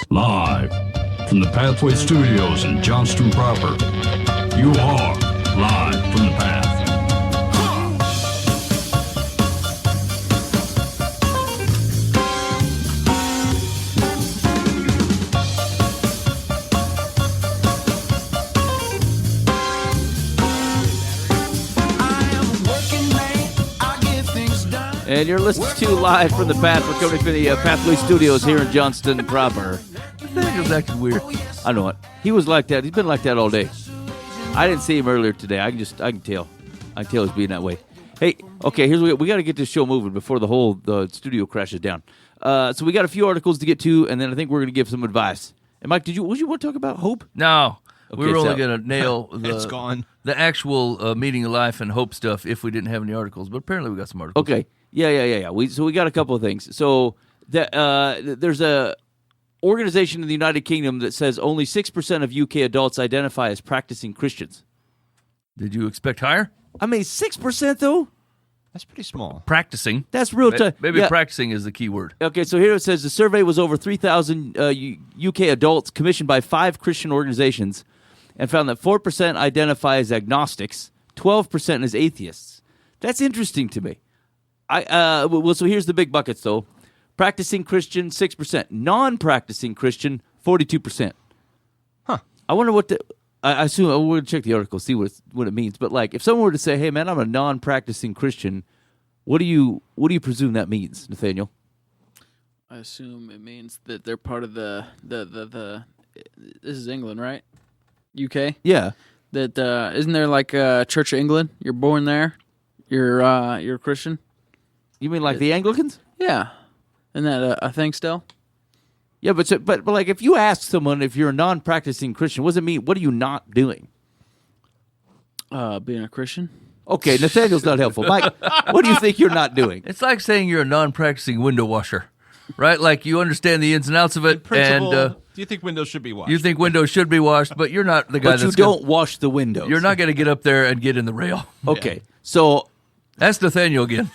Live from the Pathway Studios in Johnston proper. You are live from the Path. And you're listening to Live from the Path. We're coming from the Pathway Studios here in Johnston proper. Nathaniel's acting weird. I know it. He was like that. He's been like that all day. I didn't see him earlier today. I can tell. I can tell he's being that way. Hey, okay, here's what we got to get this show moving before the studio crashes down. So we got a few articles to get to, and then I think we're going to give some advice. And Mike, would you want to talk about hope? No. Okay, we were only going to nail It's gone. the actual meaning of life and hope stuff if we didn't have any articles, but apparently we got some articles. Okay. Yeah. We got a couple of things. So there's a organization in the United Kingdom that says only 6% of UK adults identify as practicing Christians. Did you expect higher? I mean, 6% though? That's pretty small. Practicing. That's real tough. Maybe practicing is the key word. Okay, so here it says the survey was over 3,000 UK adults commissioned by 5 Christian organizations and found that 4% identify as agnostics, 12% as atheists. That's interesting to me. So here's the big buckets, though. Practicing Christian, 6%. Non-practicing Christian, 42%. Huh. I wonder what I assume we're going to check the article, see what it means. But like, if someone were to say, "Hey, man, I'm a non-practicing Christian," what do you presume that means, Nathaniel? I assume it means that they're part of the this is England, right? UK? Yeah. That isn't there like Church of England? You're born there. You're a Christian. You mean like the Anglicans? Yeah. Isn't that a thing still? Yeah, but like if you ask someone if you're a non-practicing Christian, what does it mean? What are you not doing? Being a Christian. Okay, Nathaniel's not helpful. Mike, what do you think you're not doing? It's like saying you're a non-practicing window washer, right? Like you understand the ins and outs of it, and do you think windows should be washed? you think windows should be washed, but you're not the guy But you don't wash the windows. You're not going to get up there and get in the rail. Okay, so That's Nathaniel again.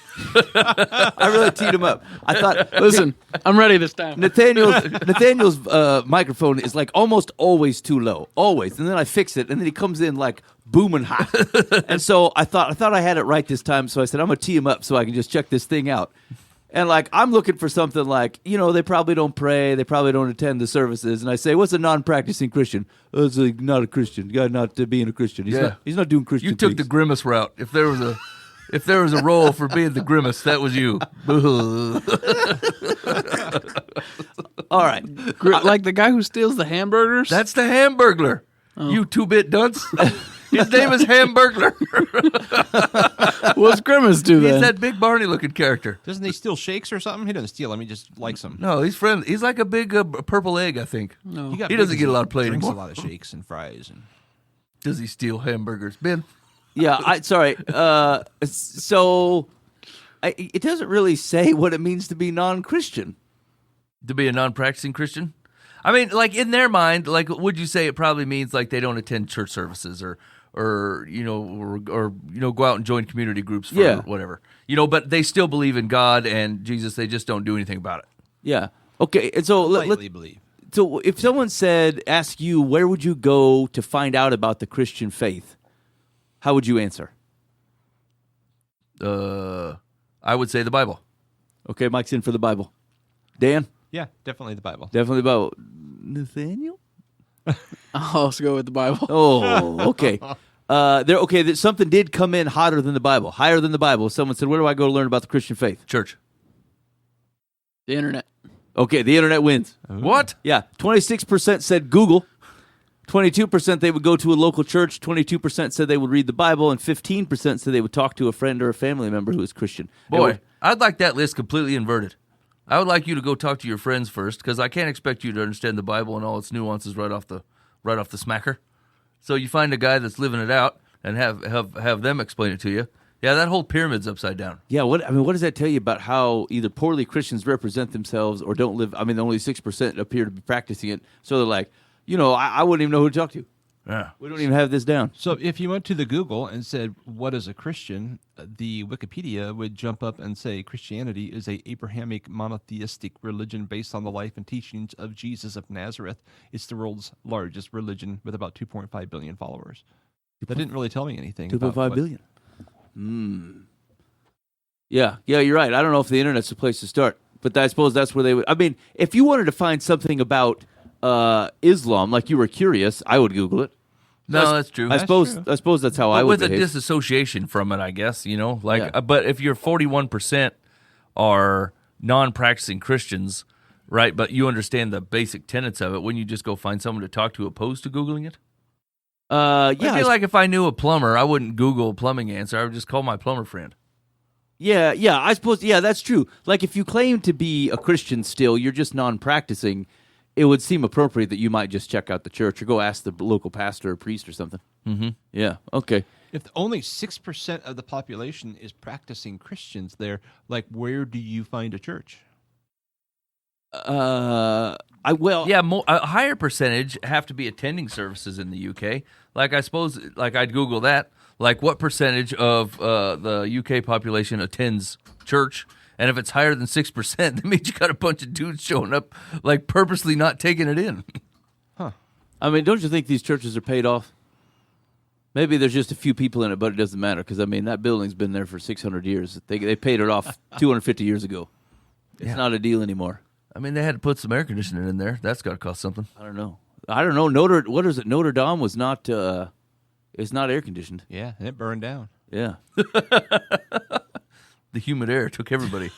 I really teed him up. I thought, Listen, I'm ready this time. Nathaniel's microphone is like almost always too low, always. And then I fix it, and then he comes in like booming hot. And so I thought I had it right this time. So I said I'm gonna tee him up so I can just check this thing out. And like I'm looking for something like, they probably don't pray, they probably don't attend the services. And I say, what's a non-practicing Christian? Oh, it's like not a Christian. Guy not being a Christian. He's not doing Christian. You took things. the grimace route. If there was a role for being the grimace, that was you. All right. Like the guy who steals the hamburgers? That's the Hamburglar. Oh. You 2-bit dunce. His name is Hamburglar. What's Grimace do then? He's that big Barney-looking character. Doesn't he steal shakes or something? He doesn't steal them. He just likes them. No, he's friendly. He's like a big purple egg, I think. No. He doesn't get a lot of play drinks anymore. a lot of shakes and fries. And Does he steal hamburgers? Ben? Yeah, sorry. So it doesn't really say what it means to be non-Christian. To be a non-practicing Christian? I mean, like in their mind, like would you say it probably means like they don't attend church services or go out and join community groups for whatever. But they still believe in God and Jesus, they just don't do anything about it. Yeah. Okay, and so lightly believe. So if someone ask you, where would you go to find out about the Christian faith? How would you answer? I would say the Bible. Okay, Mike's in for the Bible. Dan? Yeah, definitely the Bible. Definitely the Bible. Nathaniel? I'll also go with the Bible. Oh, okay. Something did come in hotter than the Bible, higher than the Bible. Someone said, where do I go to learn about the Christian faith? Church. The internet. Okay, the internet wins. What? Yeah, 26% said Google. 22% they would go to a local church, 22% said they would read the Bible, and 15% said they would talk to a friend or a family member who is Christian. Boy, I'd like that list completely inverted. I would like you to go talk to your friends first, because I can't expect you to understand the Bible and all its nuances right off the smacker. So you find a guy that's living it out and have them explain it to you. Yeah, that whole pyramid's upside down. Yeah, what does that tell you about how either poorly Christians represent themselves or don't live? I mean, only 6% appear to be practicing it. So they're like, I wouldn't even know who to talk to. Yeah. We don't even have this down. So if you went to the Google and said, "What is a Christian?" the Wikipedia would jump up and say, "Christianity is a Abrahamic monotheistic religion based on the life and teachings of Jesus of Nazareth. It's the world's largest religion with about 2.5 billion followers." That didn't really tell me anything. 2.5 billion. Yeah, you're right. I don't know if the internet's the place to start, but I suppose that's where they would. I mean, if you wanted to find something about Islam, like you were curious, I would Google it. No, that's true. I suppose that's how I would with behave. a disassociation from it, I guess, but if you're 41% are non-practicing Christians, right, but you understand the basic tenets of it, wouldn't you just go find someone to talk to opposed to Googling it? Yeah. I feel like if I knew a plumber, I wouldn't Google a plumbing answer. I would just call my plumber friend. Yeah, I suppose, that's true. Like, if you claim to be a Christian still, you're just non-practicing, it would seem appropriate that you might just check out the church or go ask the local pastor or priest or something. Mm-hmm. Yeah, okay. If only 6% of the population is practicing Christians there, like, where do you find a church? A higher percentage have to be attending services in the UK. Like, I suppose, I'd Google that. Like, what percentage of the UK population attends church? And if it's higher than 6%, that means you got a bunch of dudes showing up, like, purposely not taking it in. Huh. I mean, don't you think these churches are paid off? Maybe there's just a few people in it, but it doesn't matter, because, I mean, that building's been there for 600 years. They paid it off 250 years ago. It's not a deal anymore. I mean, they had to put some air conditioning in there. That's got to cost something. I don't know. Notre Dame was not, it's not air conditioned. Yeah, and it burned down. Yeah. The humid air took everybody.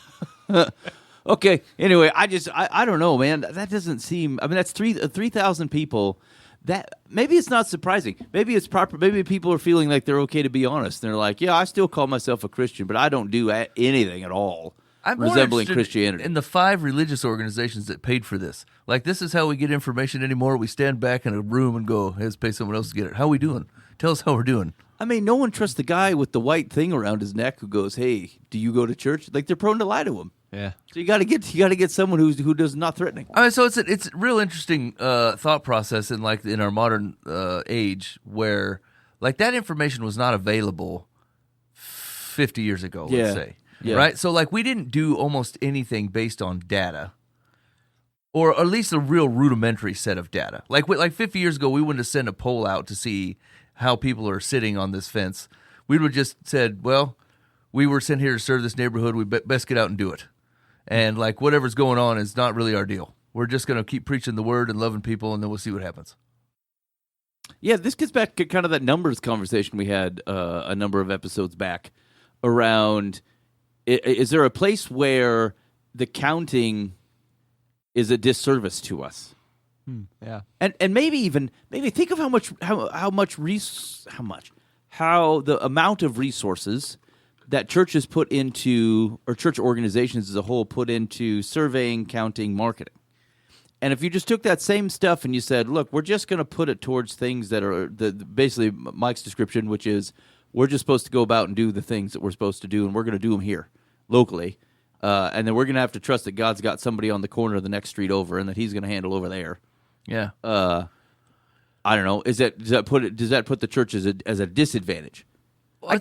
Okay. Anyway, I don't know, man. That doesn't seem. I mean, that's 3,000 people. That maybe it's not surprising. Maybe it's proper. Maybe people are feeling like they're okay to be honest. They're like, yeah, I still call myself a Christian, but I don't do anything at all I'm resembling more Christianity. In the 5 religious organizations that paid for this, like, this is how we get information anymore. We stand back in a room and go, "Hey, let's pay someone else to get it." How we doing? Tell us how we're doing. I mean, no one trusts the guy with the white thing around his neck who goes, "Hey, do you go to church?" Like, they're prone to lie to him. Yeah. So you got to get someone who does not threatening. I mean, so it's a real interesting thought process in our modern age where, like, that information was not available 50 years ago. Let's say, right? So, like, we didn't do almost anything based on data, or at least a real rudimentary set of data. Like 50 years ago, we wouldn't have sent a poll out to see how people are sitting on this fence. We would have just said, well, we were sent here to serve this neighborhood. We best get out and do it. And, like, whatever's going on is not really our deal. We're just going to keep preaching the word and loving people, and then we'll see what happens. Yeah, this gets back to kind of that numbers conversation we had a number of episodes back around, is there a place where the counting is a disservice to us? Yeah. And maybe think of how the amount of resources that churches put into, or church organizations as a whole put into surveying, counting, marketing. And if you just took that same stuff and you said, look, we're just going to put it towards things that are basically Mike's description, which is we're just supposed to go about and do the things that we're supposed to do, and we're going to do them here locally. And then we're going to have to trust that God's got somebody on the corner of the next street over and that he's going to handle over there. Yeah. I don't know. Does that put the church as a disadvantage? Well,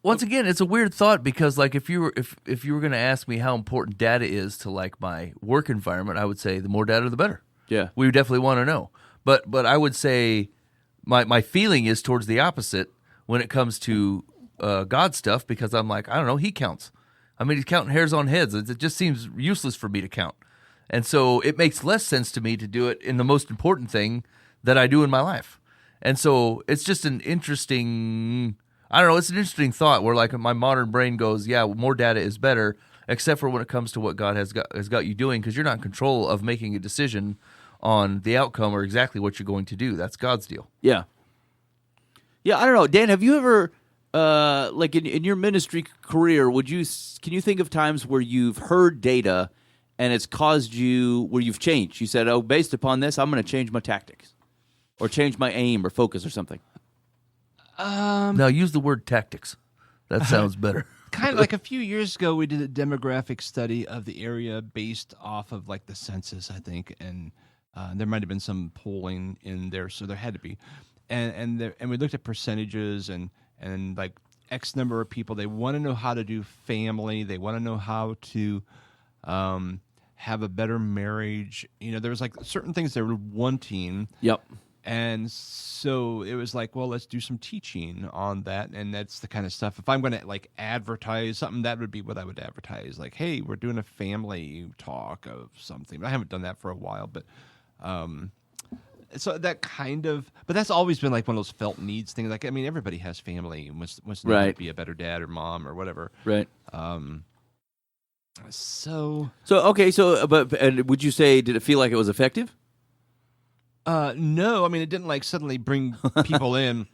once again, it's a weird thought because, like, if you were going to ask me how important data is to, like, my work environment, I would say the more data, the better. Yeah, we definitely want to know. But I would say my feeling is towards the opposite when it comes to God stuff, because I'm like, I don't know, he counts. I mean, he's counting hairs on heads. It just seems useless for me to count. And so it makes less sense to me to do it in the most important thing that I do in my life. And so it's just an interesting, I don't know, it's an interesting thought where, like, my modern brain goes, yeah, more data is better, except for when it comes to what God has got you doing, because you're not in control of making a decision on the outcome or exactly what you're going to do. That's God's deal. Yeah. Yeah, I don't know. Dan, have you ever, like in your ministry career, can you think of times where you've heard data and it's caused you, where you've changed? You said, oh, based upon this, I'm going to change my tactics or change my aim or focus or something. No, use the word tactics. That sounds better. Kind of like a few years ago, we did a demographic study of the area based off of, like, the census, I think, and there might have been some polling in there, so there had to be. and we looked at percentages and like X number of people. They want to know how to do family. They want to know how to have a better marriage. There was like certain things they were wanting. Yep. And so it was like, well, let's do some teaching on that. And that's the kind of stuff. If I'm going to like advertise something, that would be what I would advertise. Like, hey, we're doing a family talk of something. I haven't done that for a while, but so that kind of, but that's always been like one of those felt needs things. Like, I mean, everybody has family and wants to Right. be a better dad or mom or whatever. Right. So okay. So, and would you say, did it feel like it was effective? no, I mean, it didn't like suddenly bring people in,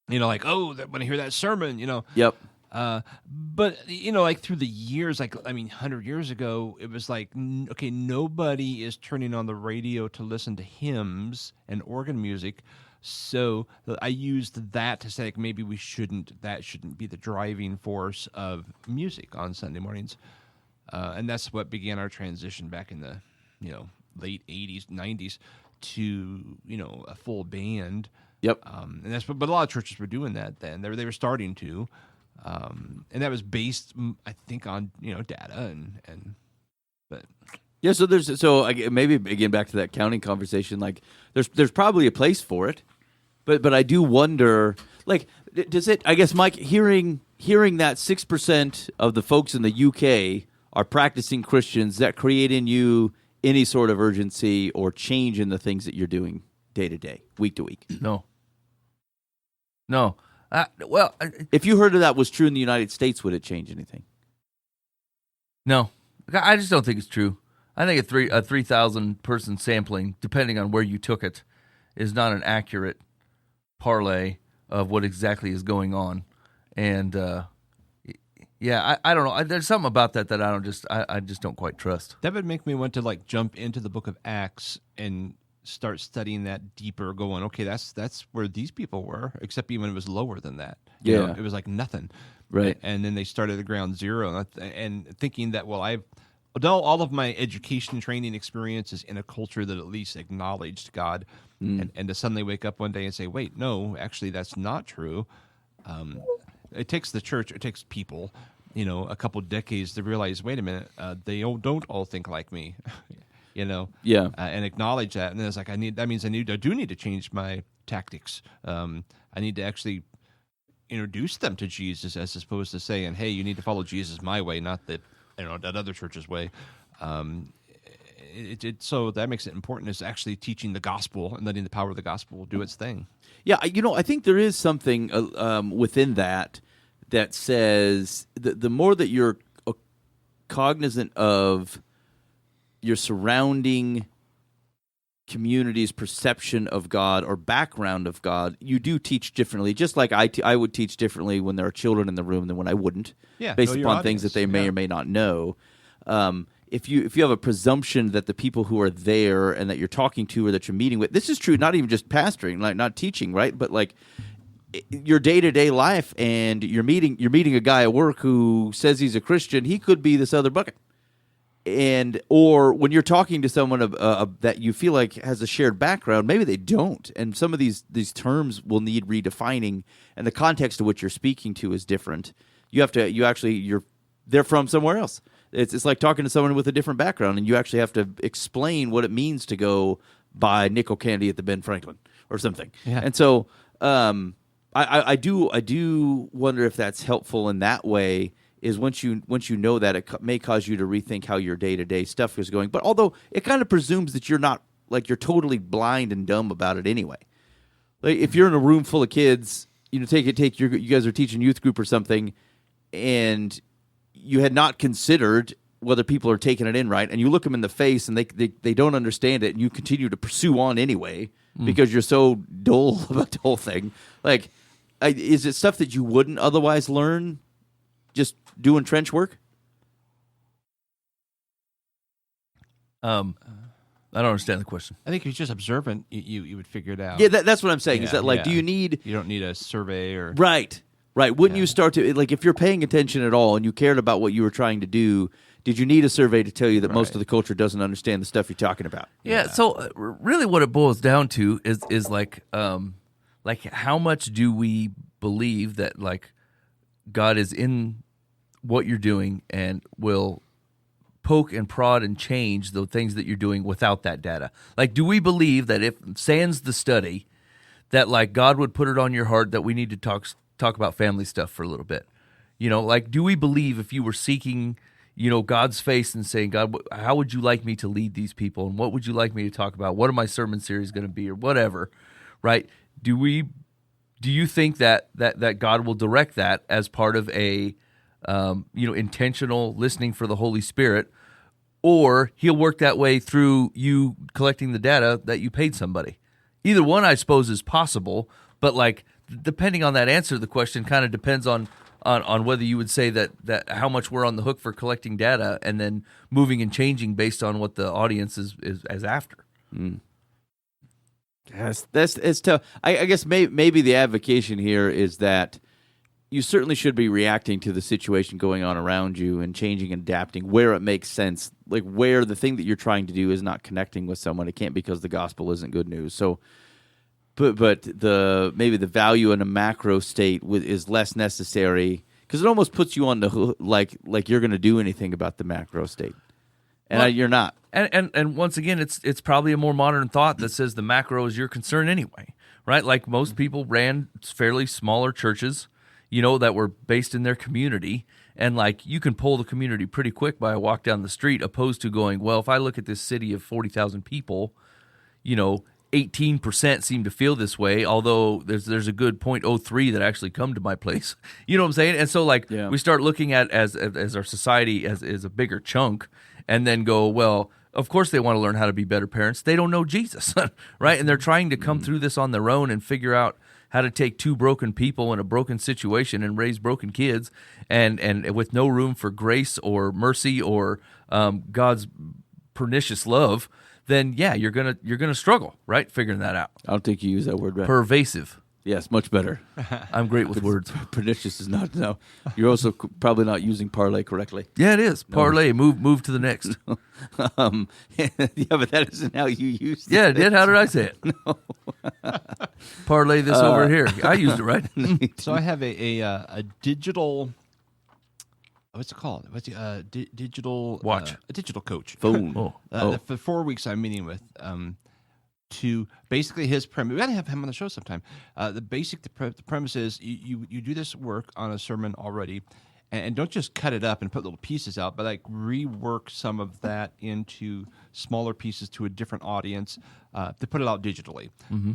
like, oh, they want to hear that sermon, Yep. But like through the years, like, I mean, 100 years ago, it was like, okay, nobody is turning on the radio to listen to hymns and organ music. So I used that to say, like, maybe that shouldn't be the driving force of music on Sunday mornings. And that's what began our transition back in the, late 80s, 90s to, a full band. Yep. And but a lot of churches were doing that then. They were starting to. And that was based, I think, on, data but Yeah, maybe again back to that counting conversation. Like, there's probably a place for it, but I do wonder. Like, does it? I guess, Mike, hearing that 6% of the folks in the UK are practicing Christians, that create in you any sort of urgency or change in the things that you're doing day to day, week to week? No. If you heard of that was true in the United States, would it change anything? No. I just don't think it's true. I think a 3,000 person sampling, depending on where you took it, is not an accurate parlay of what exactly is going on. And I don't know. There's something about that I just don't quite trust. that would make me want to like jump into the book of Acts and start studying that deeper, going, okay, that's where these people were, except even when it was lower than that. Yeah. It was like nothing. Right. And then they started at ground zero, and thinking that, well, I've done all of my education training experiences in a culture that at least acknowledged God, and to suddenly wake up one day and say, wait, no, actually that's not true. It takes the church, it takes people, a couple decades to realize, wait a minute, they don't all think like me. Yeah. And acknowledge that, and then it's like I do need to change my tactics. I need to actually introduce them to Jesus, as opposed to saying, "Hey, you need to follow Jesus my way, not that other church's way." So that makes it important, is actually teaching the gospel and letting the power of the gospel do its thing. Yeah, I think there is something within that says the more that you're cognizant of your surrounding community's perception of God or background of God, you do teach differently. Just like I would teach differently when there are children in the room than when I wouldn't, based upon things that they may or may not know. If you have a presumption that the people who are there and that you're talking to or that you're meeting with, this is true not even just pastoring, like not teaching, right? But like your day-to-day life, and you're meeting a guy at work who says he's a Christian, he could be this other bucket. Or when you're talking to someone that you feel like has a shared background, maybe they don't, and some of these terms will need redefining, and the context to which you're speaking to is different. They're from somewhere else. It's like talking to someone with a different background, and you actually have to explain what it means to go buy nickel candy at the Ben Franklin or something. Yeah. And so I do wonder if that's helpful in that way. Is once you know that, it may cause you to rethink how your day-to-day stuff is going. But although it kind of presumes that you're not, like, you're totally blind and dumb about it anyway. Like, if you're in a room full of kids, you guys are teaching youth group or something, and you had not considered whether people are taking it in right, and you look them in the face and they don't understand it, and you continue to pursue on anyway because you're so dull about the whole thing. Like, is it stuff that you wouldn't otherwise learn just doing trench work? I don't understand the question. I think if you're just observant, you would figure it out. Yeah, that's what I'm saying. Is Yeah, that like, yeah. do you need... You don't need a survey or... Right. Wouldn't Yeah. you start to, like, if you're paying attention at all and you cared about what you were trying to do, did you need a survey to tell you that most Right. of the culture doesn't understand the stuff you're talking about? Yeah. So really, what it boils down to is like how much do we believe that like God is in what you're doing and will poke and prod and change the things that you're doing without that data? Like, do we believe that if sans the study, that like God would put it on your heart that we need to talk about family stuff for a little bit? You know, like, do we believe if you were seeking, you know, God's face and saying, God, how would you like me to lead these people? And what would you like me to talk about? What are my sermon series going to be or whatever, right? Do you think that God will direct that as part of a, intentional listening for the Holy Spirit, or he'll work that way through you collecting the data that you paid somebody? Either one, I suppose, is possible, but like depending on that answer, the question kind of depends on whether you would say that how much we're on the hook for collecting data and then moving and changing based on what the audience is after. Yes, it's tough. I guess maybe the advocation here is that you certainly should be reacting to the situation going on around you and changing and adapting where it makes sense. Like where the thing that you're trying to do is not connecting with someone, it can't because the gospel isn't good news. So, but maybe the value in a macro state is less necessary because it almost puts you on the hook, like you're going to do anything about the macro state, and you're not. And once again, it's probably a more modern thought that says the macro is your concern anyway, right? Like most people ran fairly smaller churches, you know, that were based in their community, and like you can pull the community pretty quick by a walk down the street, opposed to going, well, if I look at this city of 40,000 people, you know, 18% seem to feel this way, although there's a good 0.03 that actually come to my place. You know what I'm saying? And so like we start looking at as our society as a bigger chunk, and then go, well, of course they want to learn how to be better parents. They don't know Jesus, right? And they're trying to come through this on their own and figure out how to take two broken people in a broken situation and raise broken kids, and with no room for grace or mercy or God's pernicious love. Then yeah, you're gonna struggle, right? Figuring that out. I don't think you use that word right. Pervasive. Yes, much better. I'm great with words. Pernicious is not. No, you're also probably not using parlay correctly. Yeah, it is. Parlay. Move to the next. Yeah, but that isn't how you use it. Yeah, it did. How did I say it? No. Parlay this over here. I used it right. So I have a digital. What's it called? Digital watch? A digital coach. Phone. For 4 weeks, I'm meeting with to basically his premise. We got to have him on the show sometime. The premise is you do this work on a sermon already, and don't just cut it up and put little pieces out, but like rework some of that into smaller pieces to a different audience to put it out digitally.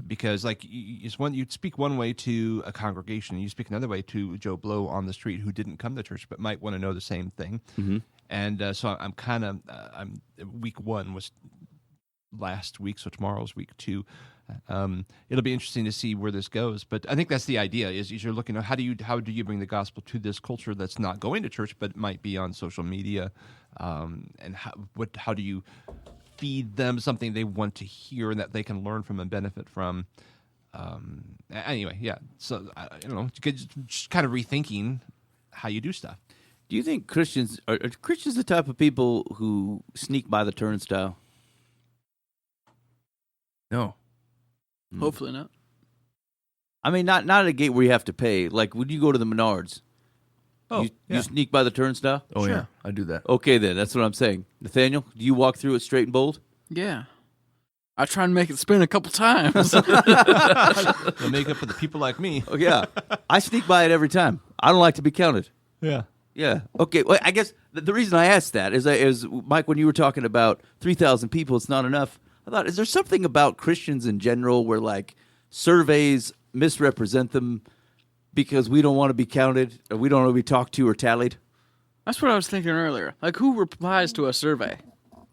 Because like you'd speak one way to a congregation, and you speak another way to Joe Blow on the street who didn't come to church but might want to know the same thing. And so I'm kind of week one was last week, so tomorrow's week 2. It'll be interesting to see where this goes, but I think that's the idea: is you're looking at how do you bring the gospel to this culture that's not going to church but might be on social media, and how do you feed them something they want to hear and that they can learn from and benefit from. Anyway, yeah. So just kind of rethinking how you do stuff. Do you think Christians are Christians the type of people who sneak by the turnstile? No. Hopefully not. I mean, not at a gate where you have to pay. Like, when you go to the Menards, you sneak by the turnstile? Oh, Sure. yeah. I do that. Okay, then. That's what I'm saying. Nathaniel, do you walk through it straight and bold? Yeah. I try and make it spin a couple times. The makeup for the people like me. Oh, yeah. I sneak by it every time. I don't like to be counted. Yeah. Yeah. Okay. Well, I guess the reason I asked that is, Mike, when you were talking about 3,000 people, it's not enough. I thought, is there something about Christians in general where, like, surveys misrepresent them because we don't want to be counted or we don't want to be talked to or tallied? That's what I was thinking earlier. Like, who replies to a survey?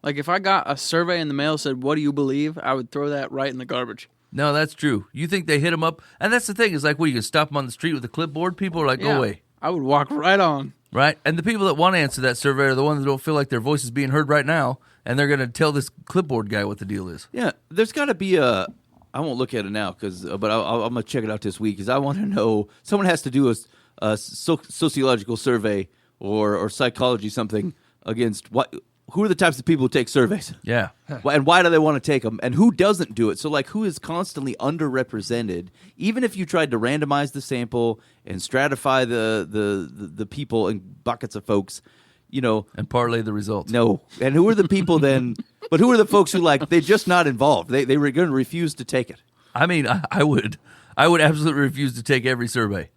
Like, if I got a survey in the mail that said, "What do you believe?" I would throw that right in the garbage. No, that's true. You think they hit them up? And that's the thing, is like, you can stop them on the street with a clipboard? People are like, go away. I would walk right on. Right? And the people that want to answer that survey are the ones that don't feel like their voice is being heard right now, and they're going to tell this clipboard guy what the deal is. Yeah, there's got to be I won't look at it now, but I'm going to check it out this week because I want to know. Someone has to do a sociological survey or psychology something against what? Who are the types of people who take surveys? Yeah. And why do they want to take them? And who doesn't do it? So, like, who is constantly underrepresented? Even if you tried to randomize the sample and stratify the people in buckets of folks, And parlay the results. no. And who are the people then? But who are the folks who, like, they're just not involved? They were going to refuse to take it. I mean, I would absolutely refuse to take every survey.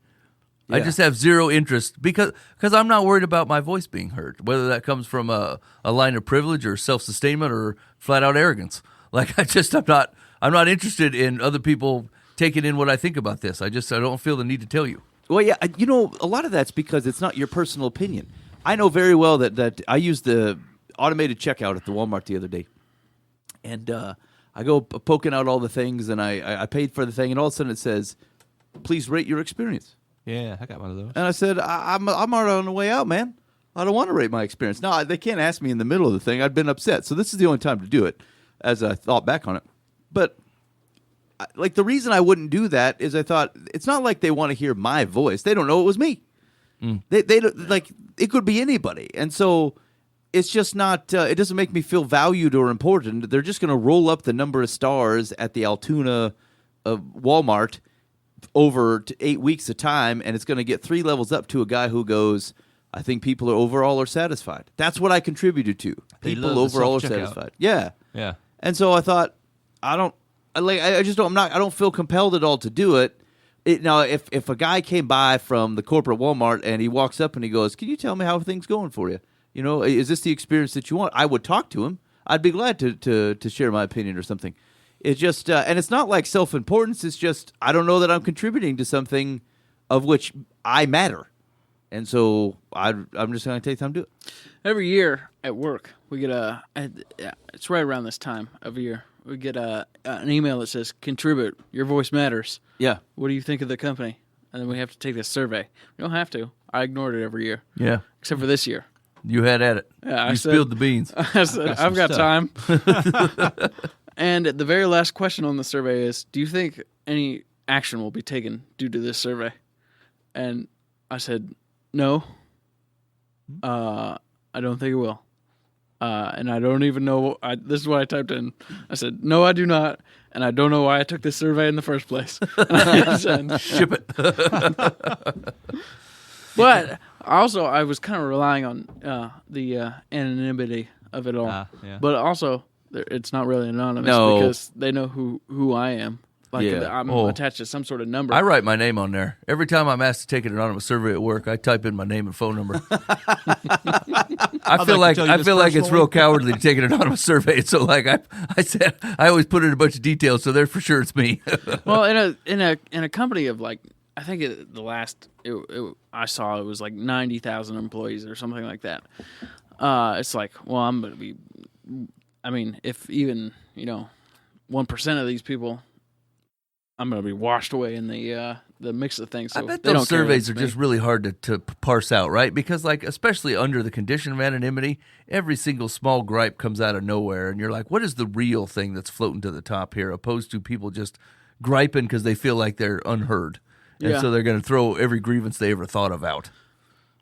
I Yeah. just have zero interest because I'm not worried about my voice being heard, whether that comes from a line of privilege or self-sustainment or flat out arrogance. Like I'm not interested in other people taking in what I think about this. I don't feel the need to tell you. Well, yeah, a lot of that's because it's not your personal opinion. I know very well that I used the automated checkout at the Walmart the other day, and I go poking out all the things, and I paid for the thing, and all of a sudden it says, "Please rate your experience." Yeah, I got one of those. And I said, I'm already on the way out, man. I don't want to rate my experience. No, they can't ask me in the middle of the thing. I'd been upset. So this is the only time to do it, as I thought back on it. But, like, the reason I wouldn't do that is I thought, it's not like they want to hear my voice. They don't know it was me. They don't, like, it could be anybody. And so it's just not, it doesn't make me feel valued or important. They're just going to roll up the number of stars at the Altoona Walmart over to 8 weeks of time, and it's going to get 3 levels up to a guy who goes, I think people overall are satisfied. That's what I contributed to. They People love the overall are self-checkout. satisfied. Yeah. Yeah. And so I thought, I don't feel compelled at all to do it. Now, if a guy came by from the corporate Walmart and he walks up and he goes, "Can you tell me how things going for you? Is this the experience that you want?" I would talk to him. I'd be glad to share my opinion or something. It's just, and it's not like self-importance. It's just, I don't know that I'm contributing to something of which I matter. And so I'm just going to take time to do it. Every year at work, we get it's right around this time of year, we get an email that says, "Contribute, your voice matters. Yeah. What do you think of the company?" And then we have to take this survey. We don't have to. I ignored it every year, Yeah. except for this year. You had at it. Yeah, you spilled the beans. I said, I've got time. And the very last question on the survey is, do you think any action will be taken due to this survey? And I said, no. I don't think it will. And I don't even know. This is what I typed in. I said, no, I do not. And I don't know why I took this survey in the first place. Ship it. But also, I was kind of relying on the anonymity of it all. Yeah. But also, it's not really anonymous No. because they know who I am. Like, Yeah. I'm Oh. attached to some sort of number. I write my name on there. Every time I'm asked to take an anonymous survey at work, I type in my name and phone number. I feel like to tell you this it's personally. real cowardly to take an anonymous survey. So like I said, I always put in a bunch of details, so there for sure it's me. Well, in a company of like, I think I saw it was like 90,000 employees or something like that. It's like, well, I'm going to be. I mean, if even 1% of these people, I'm going to be washed away in the mix of things. So I bet they those don't care surveys are against me. just really hard to parse out, right? Because, like, especially under the condition of anonymity, every single small gripe comes out of nowhere, and you're like, what is the real thing that's floating to the top here, opposed to people just griping because they feel like they're unheard. And Yeah. so they're going to throw every grievance they ever thought of out.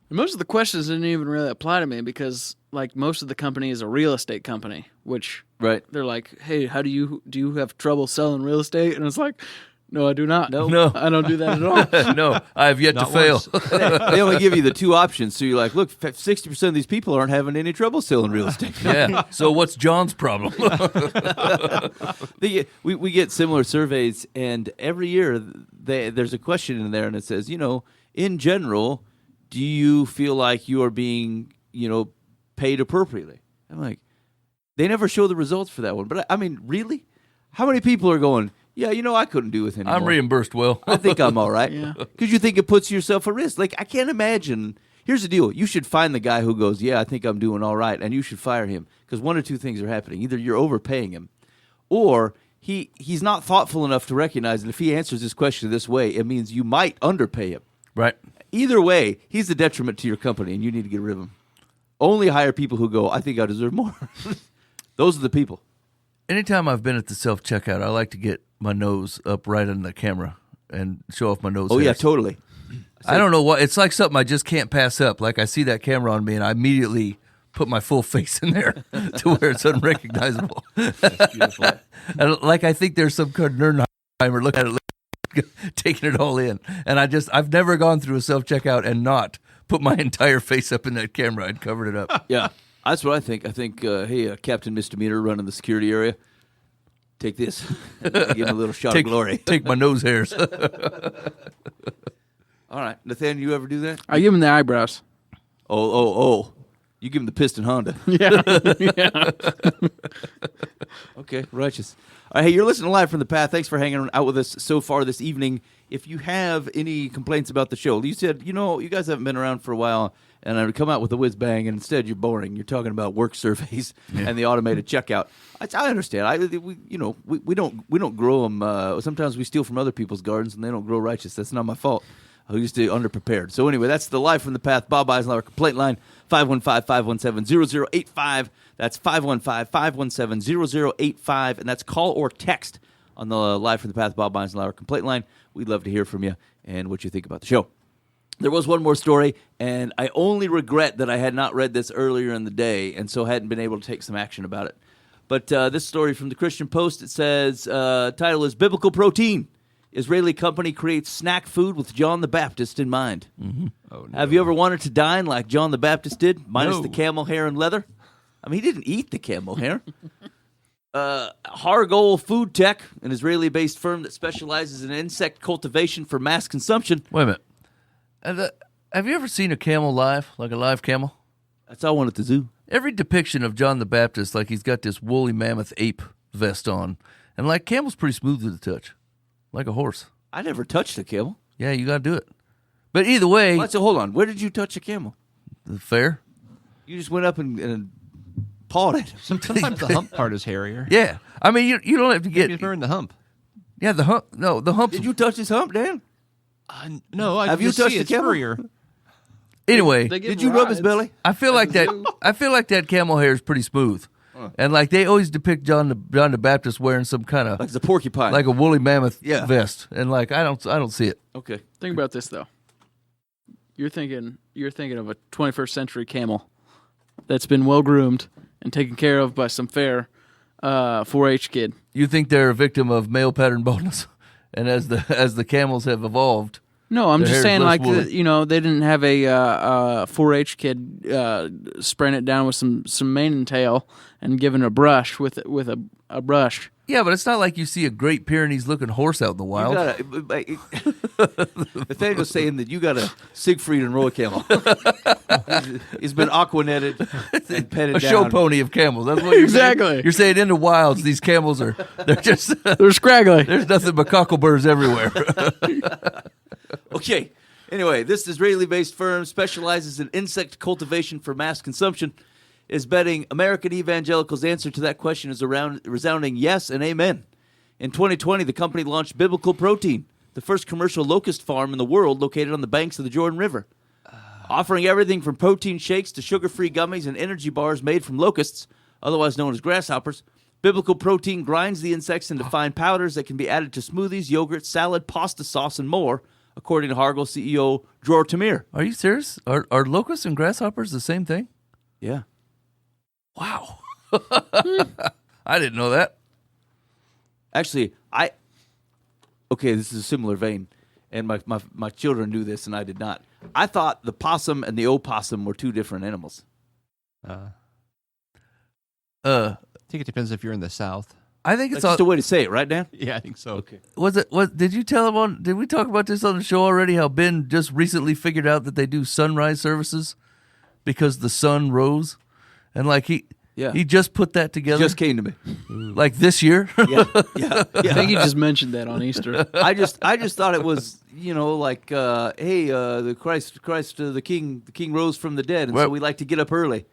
And most of the questions didn't even really apply to me because, like, most of the company is a real estate company, which Right. they're like, "Hey, how do you have trouble selling real estate?" And it's like, "No, I do not. No. I don't do that at all." No, I have yet to Not fail. once. They only give you the 2 options. So you're like, look, 60% of these people aren't having any trouble selling real estate. Yeah. So what's John's problem? We get similar surveys, and every year there's a question in there, and it says, in general, do you feel like you are being, paid appropriately? I'm like, they never show the results for that one. But I mean, really? How many people are going, yeah, I couldn't do with anymore. I'm reimbursed well. I think I'm all right. Yeah. Because you think it puts yourself at risk. Like, I can't imagine. Here's the deal. You should find the guy who goes, yeah, I think I'm doing all right, and you should fire him. Because one or two things are happening. Either you're overpaying him, or he's not thoughtful enough to recognize that if he answers this question this way, it means you might underpay him. Right. Either way, he's a detriment to your company, and you need to get rid of him. Only hire people who go, I think I deserve more. Those are the people. Anytime I've been at the self-checkout, I like to get my nose up right on the camera and show off my nose Oh, yeah, hairs. totally. I don't know what. It's like something I just can't pass up. Like I see that camera on me, and I immediately put my full face in there to where it's unrecognizable. That's beautiful. And like I think there's some kind of Nerdheimer looking at it, taking it all in. And I've never gone through a self-checkout and not put my entire face up in that camera. I'd covered it up. Yeah, that's what I think. I think, hey, Captain Misdemeanor running the security area, take this. Give him a little shot of glory. Take my nose hairs. All right. Nathaniel, you ever do that? I give him the eyebrows. Oh. You give him the piston Honda. Yeah. Okay, righteous. All right, hey, you're listening to Live from the Path. Thanks for hanging out with us so far this evening. If you have any complaints about the show, you said, you guys haven't been around for a while, and I would come out with a whiz bang, and instead you're boring. You're talking about work surveys and the automated checkout. I understand. We don't grow them. Sometimes we steal from other people's gardens, and they don't grow righteous. That's not my fault. I used to underprepared. So anyway, that's the Live from the Path. Bob Eisenhower complaint line, 515-517-0085. That's 515-517-0085. And that's call or text on the Live from the Path Bob Eisenhower complaint line. We'd love to hear from you and what you think about the show. There was one more story, and I only regret that I had not read this earlier in the day and so hadn't been able to take some action about it. But this story from the Christian Post, it says, title is Biblical Protein. Israeli company creates snack food with John the Baptist in mind. Mm-hmm. Oh, no. Have you ever wanted to dine like John the Baptist did, minus No. the camel hair and leather? I mean, he didn't eat the camel hair. Hargol Food Tech, an Israeli-based firm that specializes in insect cultivation for mass consumption. Wait a minute. Have you ever seen a camel live, like a live camel? That's all I want at the zoo. Every depiction of John the Baptist, like he's got this woolly mammoth ape vest on. And like camel's pretty smooth to the touch. Like a horse. I never touched a camel. Yeah, you got to do it. But either way, Well, so hold on. Where did you touch a camel? the fair. You just went up and pawed it. Sometimes the hump part is hairier. Yeah. I mean, you don't have to Maybe get. it's in the hump. Yeah, the hump. No, the hump. Did you touch his hump, Dan? No, I Have can you just see touched it's the camel? furrier. Anyway, They give Did you rub his rides. belly? I feel like that. I feel like that camel hair is pretty smooth, and like they always depict John the Baptist wearing some kind of Like the porcupine. like a woolly mammoth Yeah. vest, and like I don't see it. Okay. Think about this though. You're thinking of a 21st century camel that's been well groomed and taken care of by some fair 4-H kid. You think they're a victim of male pattern baldness, and as the camels have evolved. No, I'm Their just hair's saying, less like, woolly. they didn't have a 4-H kid spraying it down with some mane and tail and giving a brush with a brush. Yeah, but it's not like you see a Great Pyrenees-looking horse out in the wild. Nathaniel's saying that you got a Siegfried and Roy camel. He's been aquanetted and petted A down. show pony of camels. That's what you're Exactly. saying. You're saying in the wilds, these camels they're just They're scraggly. there's nothing but cockleburs everywhere. Okay. Anyway, this Israeli-based firm specializes in insect cultivation for mass consumption. Is betting American evangelicals' answer to that question is a resounding yes and amen. In 2020, the company launched Biblical Protein, the first commercial locust farm in the world located on the banks of the Jordan River. Offering everything from protein shakes to sugar-free gummies and energy bars made from locusts, otherwise known as grasshoppers, Biblical Protein grinds the insects into fine powders that can be added to smoothies, yogurt, salad, pasta sauce, and more, according to Hargol CEO Dror Tamir. Are you serious? Are locusts and grasshoppers the same thing? Yeah. Wow. I didn't know that. Actually, okay, this is a similar vein, and my children knew this, and I did not. I thought the possum and the opossum were two different animals. I Uh, think it depends if you're in the South. I think That's it's just a way to say it, right, Dan? Yeah, I think so. Okay. did you tell him on, did we talk about this on the show already, how Ben just recently figured out that they do sunrise services because the sun rose? And like he just put that together Just came to me. like this year. Yeah. I think you just mentioned that on Easter. I just thought it was, like, hey, the Christ, the King rose from the dead, and so Well- we like to get up early.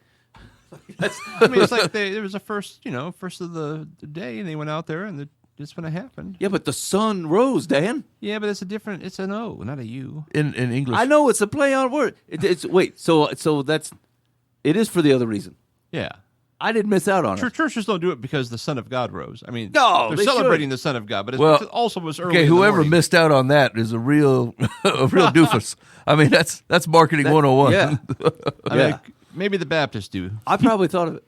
I mean, it's like there was a first of the day, and they went out there, and it's when it happened. Yeah, but the sun rose, Dan. Yeah, but it's an O, not a U. in English. I know it's a play on word. So it is for the other reason. Yeah. I didn't miss out on it. Churches don't do it because the Son of God rose. I mean, No, they're they celebrating should. the Son of God, but it's Well, because it also was early. Okay, in the whoever morning. missed out on that is a real doofus. I mean, that's marketing 101. Yeah. I mean, Maybe the Baptists do. I probably thought of it.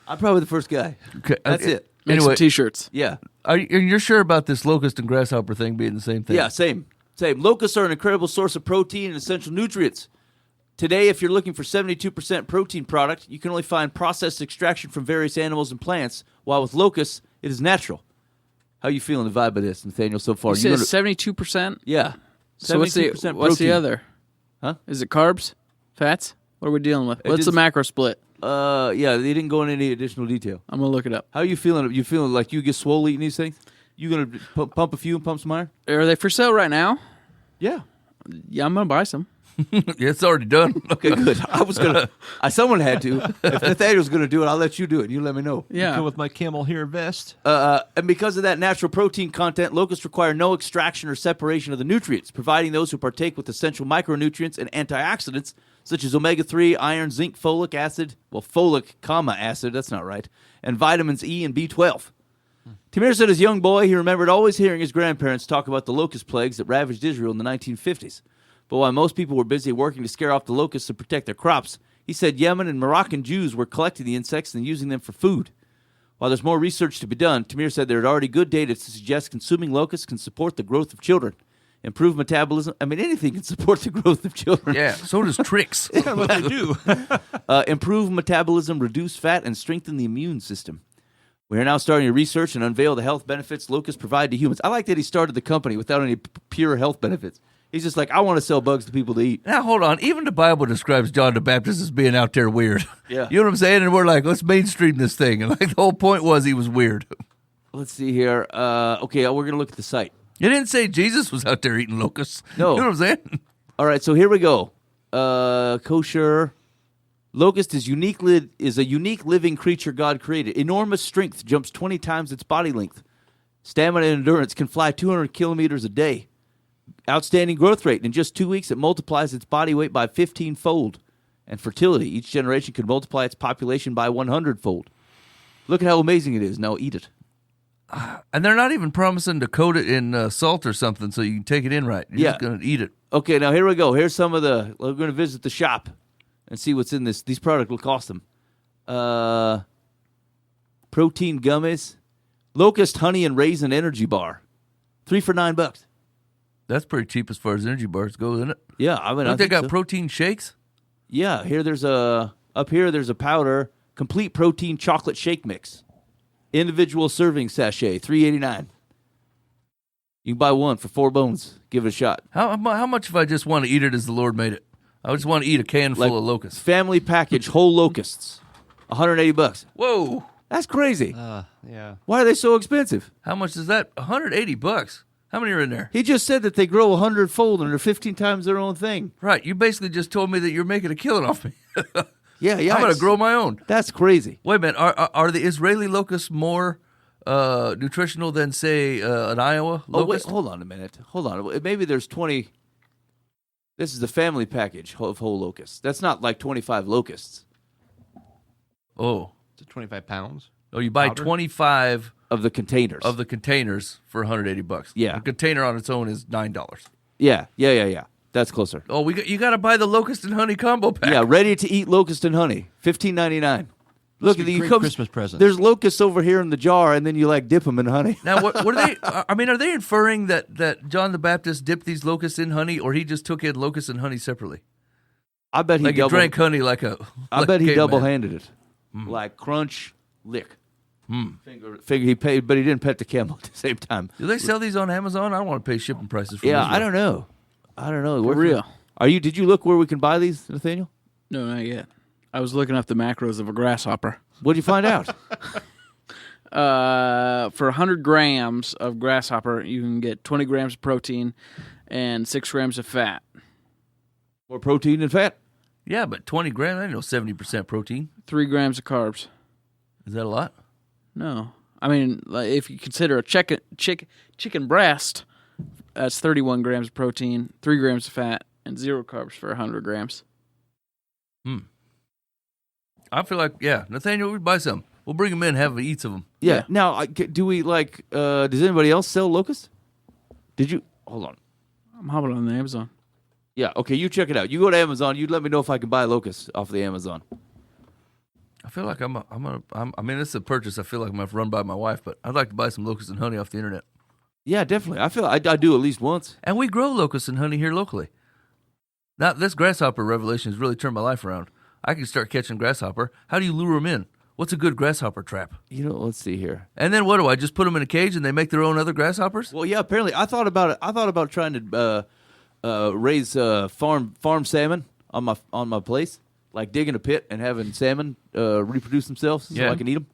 I'm probably the first guy. Okay, That's it. Make some T-shirts. Yeah. You're sure about this locust and grasshopper thing being the same thing? Yeah, same. Locusts are an incredible source of protein and essential nutrients. Today, if you're looking for 72% protein product, you can only find processed extraction from various animals and plants, while with locusts, it is natural. How you feeling the vibe of this, Nathaniel, so far? You said 72%? Yeah. So what's the protein. other? Huh? Is it carbs? Fats? What are we dealing with? What's the macro split? Yeah, they didn't go into any additional detail. I'm going to look it up. How are you feeling? You feeling like you get swole eating these things? You going to pump a few and pump some iron? Are they for sale right now? Yeah. Yeah, I'm going to buy some. Yeah, it's already done. Okay, good. I was going to. Someone had to. If Nathaniel's going to do it, I'll let you do it. You let me know. Yeah. Come with my camel hair vest. And because of that natural protein content, locusts require no extraction or separation of the nutrients, providing those who partake with essential micronutrients and antioxidants such as omega-3, iron, zinc, folic acid, folic, acid, that's not right, and vitamins E and B12. Tamir said as a young boy, he remembered always hearing his grandparents talk about the locust plagues that ravaged Israel in the 1950s. But while most people were busy working to scare off the locusts to protect their crops, he said Yemen and Moroccan Jews were collecting the insects and using them for food. While there's more research to be done, Tamir said there had already good data to suggest consuming locusts can support the growth of children, improve metabolism. I mean, anything can support the growth of children. Yeah, so does tricks. That's kind of what they do. Improve metabolism, reduce fat, and strengthen the immune system. We are now starting to research and unveil the health benefits locusts provide to humans. I like that he started the company without any pure health benefits. He's just like, I want to sell bugs to people to eat. Now, hold on. Even the Bible describes John the Baptist as being out there weird. Yeah. You know what I'm saying? And we're like, let's mainstream this thing. And like the whole point was he was weird. Let's see here. Okay, we're going to look at the site. You didn't say Jesus was out there eating locusts. No. You know what I'm saying? All right, so here we go. Kosher. Locust is a unique living creature God created. Enormous strength, jumps 20 times its body length. Stamina and endurance, can fly 200 kilometers a day. Outstanding growth rate. In just 2 weeks, it multiplies its body weight by 15-fold. And fertility. Each generation could multiply its population by 100-fold. Look at how amazing it is. Now eat it. And they're not even promising to coat it in salt or something so you can take it in right. You're just going to eat it. Okay, now here we go. Here's some of we're going to visit the shop and see what's in this. These products will cost them. Protein gummies. Locust honey and raisin energy bar. 3 for $9. That's pretty cheap as far as energy bars go, isn't it? Yeah, I mean, Don't they got protein shakes? Yeah, there's a powder, complete protein chocolate shake mix. Individual serving sachet, $3.89. You can buy one for $4. Give it a shot. How much if I just want to eat it as the Lord made it? I just want to eat a can full of locusts. Family package, whole locusts, $180. Whoa. That's crazy. Yeah. Why are they so expensive? How much is that? $180. How many are in there? He just said that they grow 100-fold and they're 15 times their own thing. Right. You basically just told me that you're making a killing off me. Yeah. I'm going to grow my own. That's crazy. Wait a minute. Are the Israeli locusts more nutritional than, say, an Iowa locust? Oh, wait, hold on a minute. Hold on. Maybe there's 20. This is the family package of whole locusts. That's not like 25 locusts. Oh. Is it 25 pounds? Oh, you buy Powder? 25 of the containers. of the containers for $180. Yeah. A container on its own is $9. Yeah. That's closer. Oh, you got to buy the locust and honey combo pack. Yeah, ready to eat locust and honey, $15.99. Look at be the great Christmas presents. There's locusts over here in the jar, and then you dip them in honey. Now, what are they? I mean, are they inferring that John the Baptist dipped these locusts in honey, or he just took in locusts and honey separately? I bet he Like he drank honey like a. I like bet a he caveman. double-handed it, like crunch, lick. Finger. He paid, but he didn't pet the camel at the same time. Do they sell these on Amazon? I don't want to pay shipping prices for them. Yeah, I don't know. For real. Did you look where we can buy these, Nathaniel? No, not yet. I was looking up the macros of a grasshopper. What did you find out? For 100 grams of grasshopper, you can get 20 grams of protein and 6 grams of fat. More protein and fat? Yeah, but 20 grams, I know 70% protein. 3 grams of carbs. Is that a lot? No. I mean, like, if you consider a chicken breast, that's 31 grams of protein, 3 grams of fat, and 0 carbs for 100 grams. I feel like, Nathaniel, we'd buy some. We'll bring them in, have eats of them. Yeah. Now, do we does anybody else sell locusts? Did you? Hold on. I'm hopping on the Amazon. Yeah, okay, you check it out. You go to Amazon. You let me know if I can buy locusts off the Amazon. I feel like I mean, this is a purchase I feel like I'm going to have to run by my wife, but I'd like to buy some locusts and honey off the internet. Yeah, definitely. I feel I do at least once. And we grow locusts and honey here locally. Now, this grasshopper revelation has really turned my life around. I can start catching grasshopper. How do you lure them in? What's a good grasshopper trap? Let's see here. And then what do I just put them in a cage and they make their own other grasshoppers? Well, yeah, apparently I thought about it. I thought about trying to raise farm salmon on my place, like digging a pit and having salmon reproduce themselves so I can eat them.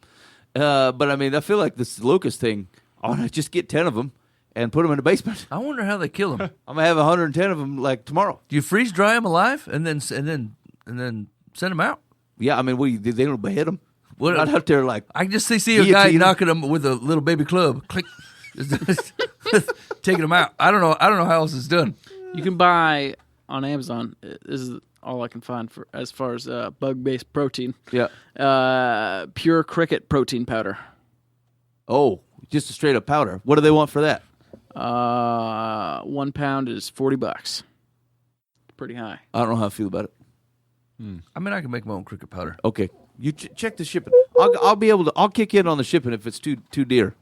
But I mean, I feel like this locust thing, I want to just get 10 of them and put them in the basement. I wonder how they kill them. I'm gonna have 110 of them like tomorrow. Do you freeze dry them alive and then send them out? Yeah, I mean, they don't hit them. What, Not out there like I can just see a guy knocking them with a little baby club, click, taking them out. I don't know how else it's done. You can buy on Amazon. This is all I can find for as far as bug-based protein. Yeah. Pure cricket protein powder. Oh, just a straight up powder. What do they want for that? 1 pound is $40. Pretty high. I don't know how I feel about it. I mean, I can make my own cricket powder. Okay, you check the shipping. I'll be able to. I'll kick in on the shipping if it's too dear,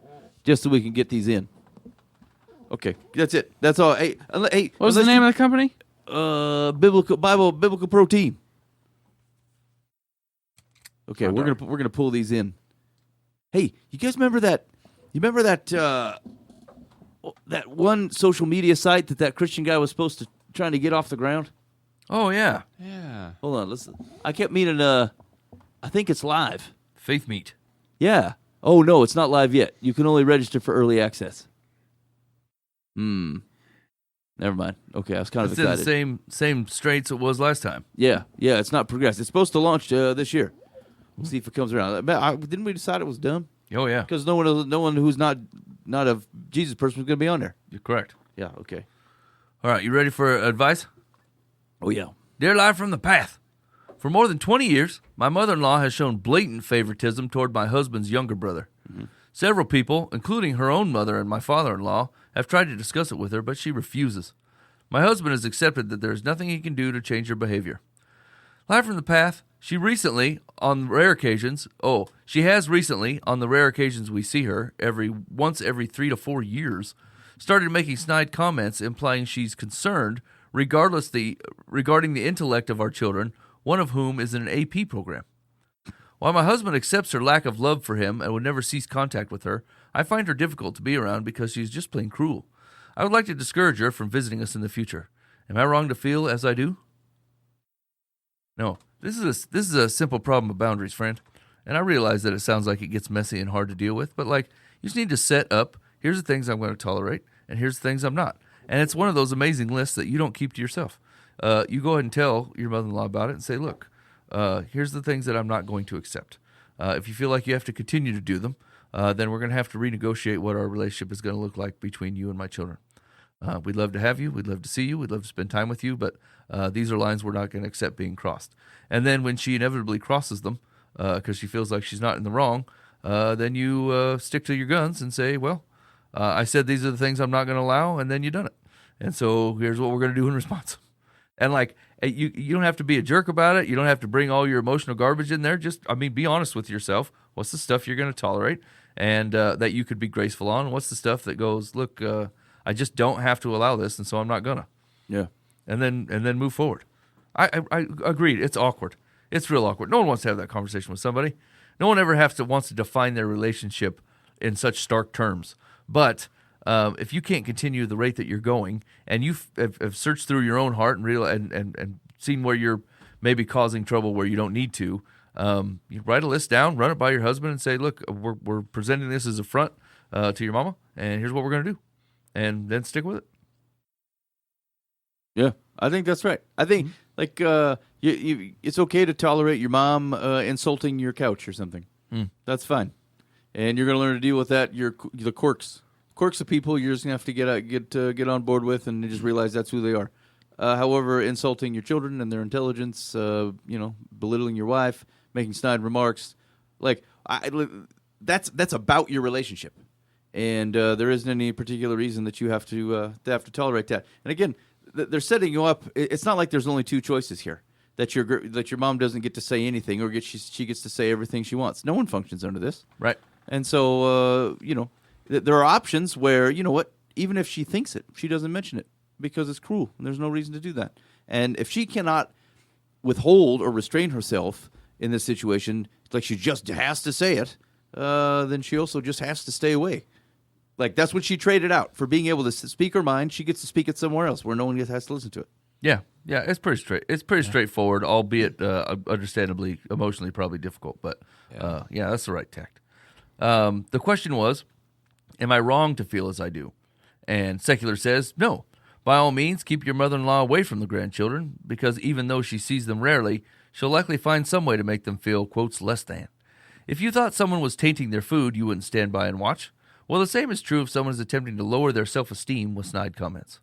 just so we can get these in. Okay, that's it. That's all. Hey, What was the name of the company? Biblical Protein. Okay, Hot we're dog. gonna pull these in. Hey, you guys remember that? You remember that one social media site that Christian guy was supposed to trying to get off the ground? Oh yeah, Yeah. Hold on, listen. I kept meaning. I think it's live. Faith Meat. Yeah. Oh no, it's not live yet. You can only register for early access. Never mind. Okay, I was kind of It's in excited. the same straits it was last time. Yeah, it's not progressed. It's supposed to launch this year. We'll see if it comes around. Didn't we decide it was dumb? Oh yeah, Because no one who's not a Jesus person was going to be on there. you're correct. Yeah. Okay. All right, you ready for advice? Oh yeah. Dear Live from the Path, for more than 20 years, my mother-in-law has shown blatant favoritism toward my husband's younger brother. Several people, including her own mother and my father-in-law, have tried to discuss it with her, but she refuses. My husband has accepted that there is nothing he can do to change her behavior. Live from the Path, she has recently, on the rare occasions we see her, once every 3 to 4 years, started making snide comments implying she's concerned regarding the intellect of our children, one of whom is in an AP program. While my husband accepts her lack of love for him and would never cease contact with her, I find her difficult to be around because she's just plain cruel. I would like to discourage her from visiting us in the future. Am I wrong to feel as I do? No, this is a simple problem of boundaries, friend. And I realize that it sounds like it gets messy and hard to deal with, but you just need to set up, here's the things I'm going to tolerate, and here's the things I'm not. And it's one of those amazing lists that you don't keep to yourself. You go ahead and tell your mother-in-law about it and say, look, here's the things that I'm not going to accept. If you feel like you have to continue to do them, then we're going to have to renegotiate what our relationship is going to look like between you and my children. We'd love to have you. We'd love to see you. We'd love to spend time with you. But these are lines we're not going to accept being crossed. And then when she inevitably crosses them, because she feels like she's not in the wrong, then you stick to your guns and say, well, I said these are the things I'm not going to allow, and then you've done it. And so here's what we're going to do in response. And you don't have to be a jerk about it. You don't have to bring all your emotional garbage in there. Just, be honest with yourself. What's the stuff you're going to tolerate and that you could be graceful on? What's the stuff that goes, look, I just don't have to allow this, and so I'm not gonna. Yeah. And then move forward. I agreed. It's awkward. It's real awkward. No one wants to have that conversation with somebody. No one ever wants to define their relationship in such stark terms. But if you can't continue the rate that you're going, and you have searched through your own heart and seen where you're maybe causing trouble where you don't need to, you write a list down, run it by your husband, and say, look, we're presenting this as a front to your mama, and here's what we're going to do. And then stick with it. Yeah, I think that's right. I think it's okay to tolerate your mom insulting your couch or something. That's fine, and you're going to learn to deal with that. The quirks of people you're just going to have to get on board with, and just realize that's who they are. However, insulting your children and their intelligence, belittling your wife, making snide remarks, that's about your relationship. And there isn't any particular reason that you have to tolerate that. And again, they're setting you up. It's not like there's only two choices here. That your mom doesn't get to say anything, or she gets to say everything she wants. No one functions under this, Right. and so there are options where even if she thinks it, she doesn't mention it because it's cruel, and there's no reason to do that. And if she cannot withhold or restrain herself in this situation, like she just has to say it, then she also just has to stay away. Like that's what she traded out for being able to speak her mind. She gets to speak it somewhere else where no one has to listen to it. Yeah, it's pretty straight. It's pretty straightforward, albeit understandably, emotionally, probably difficult. But that's the right tact. The question was, am I wrong to feel as I do? And Secular says, no. By all means, keep your mother-in-law away from the grandchildren, because even though she sees them rarely, she'll likely find some way to make them feel, quotes, less than. If you thought someone was tainting their food, you wouldn't stand by and watch. Well, the same is true if someone is attempting to lower their self-esteem with snide comments.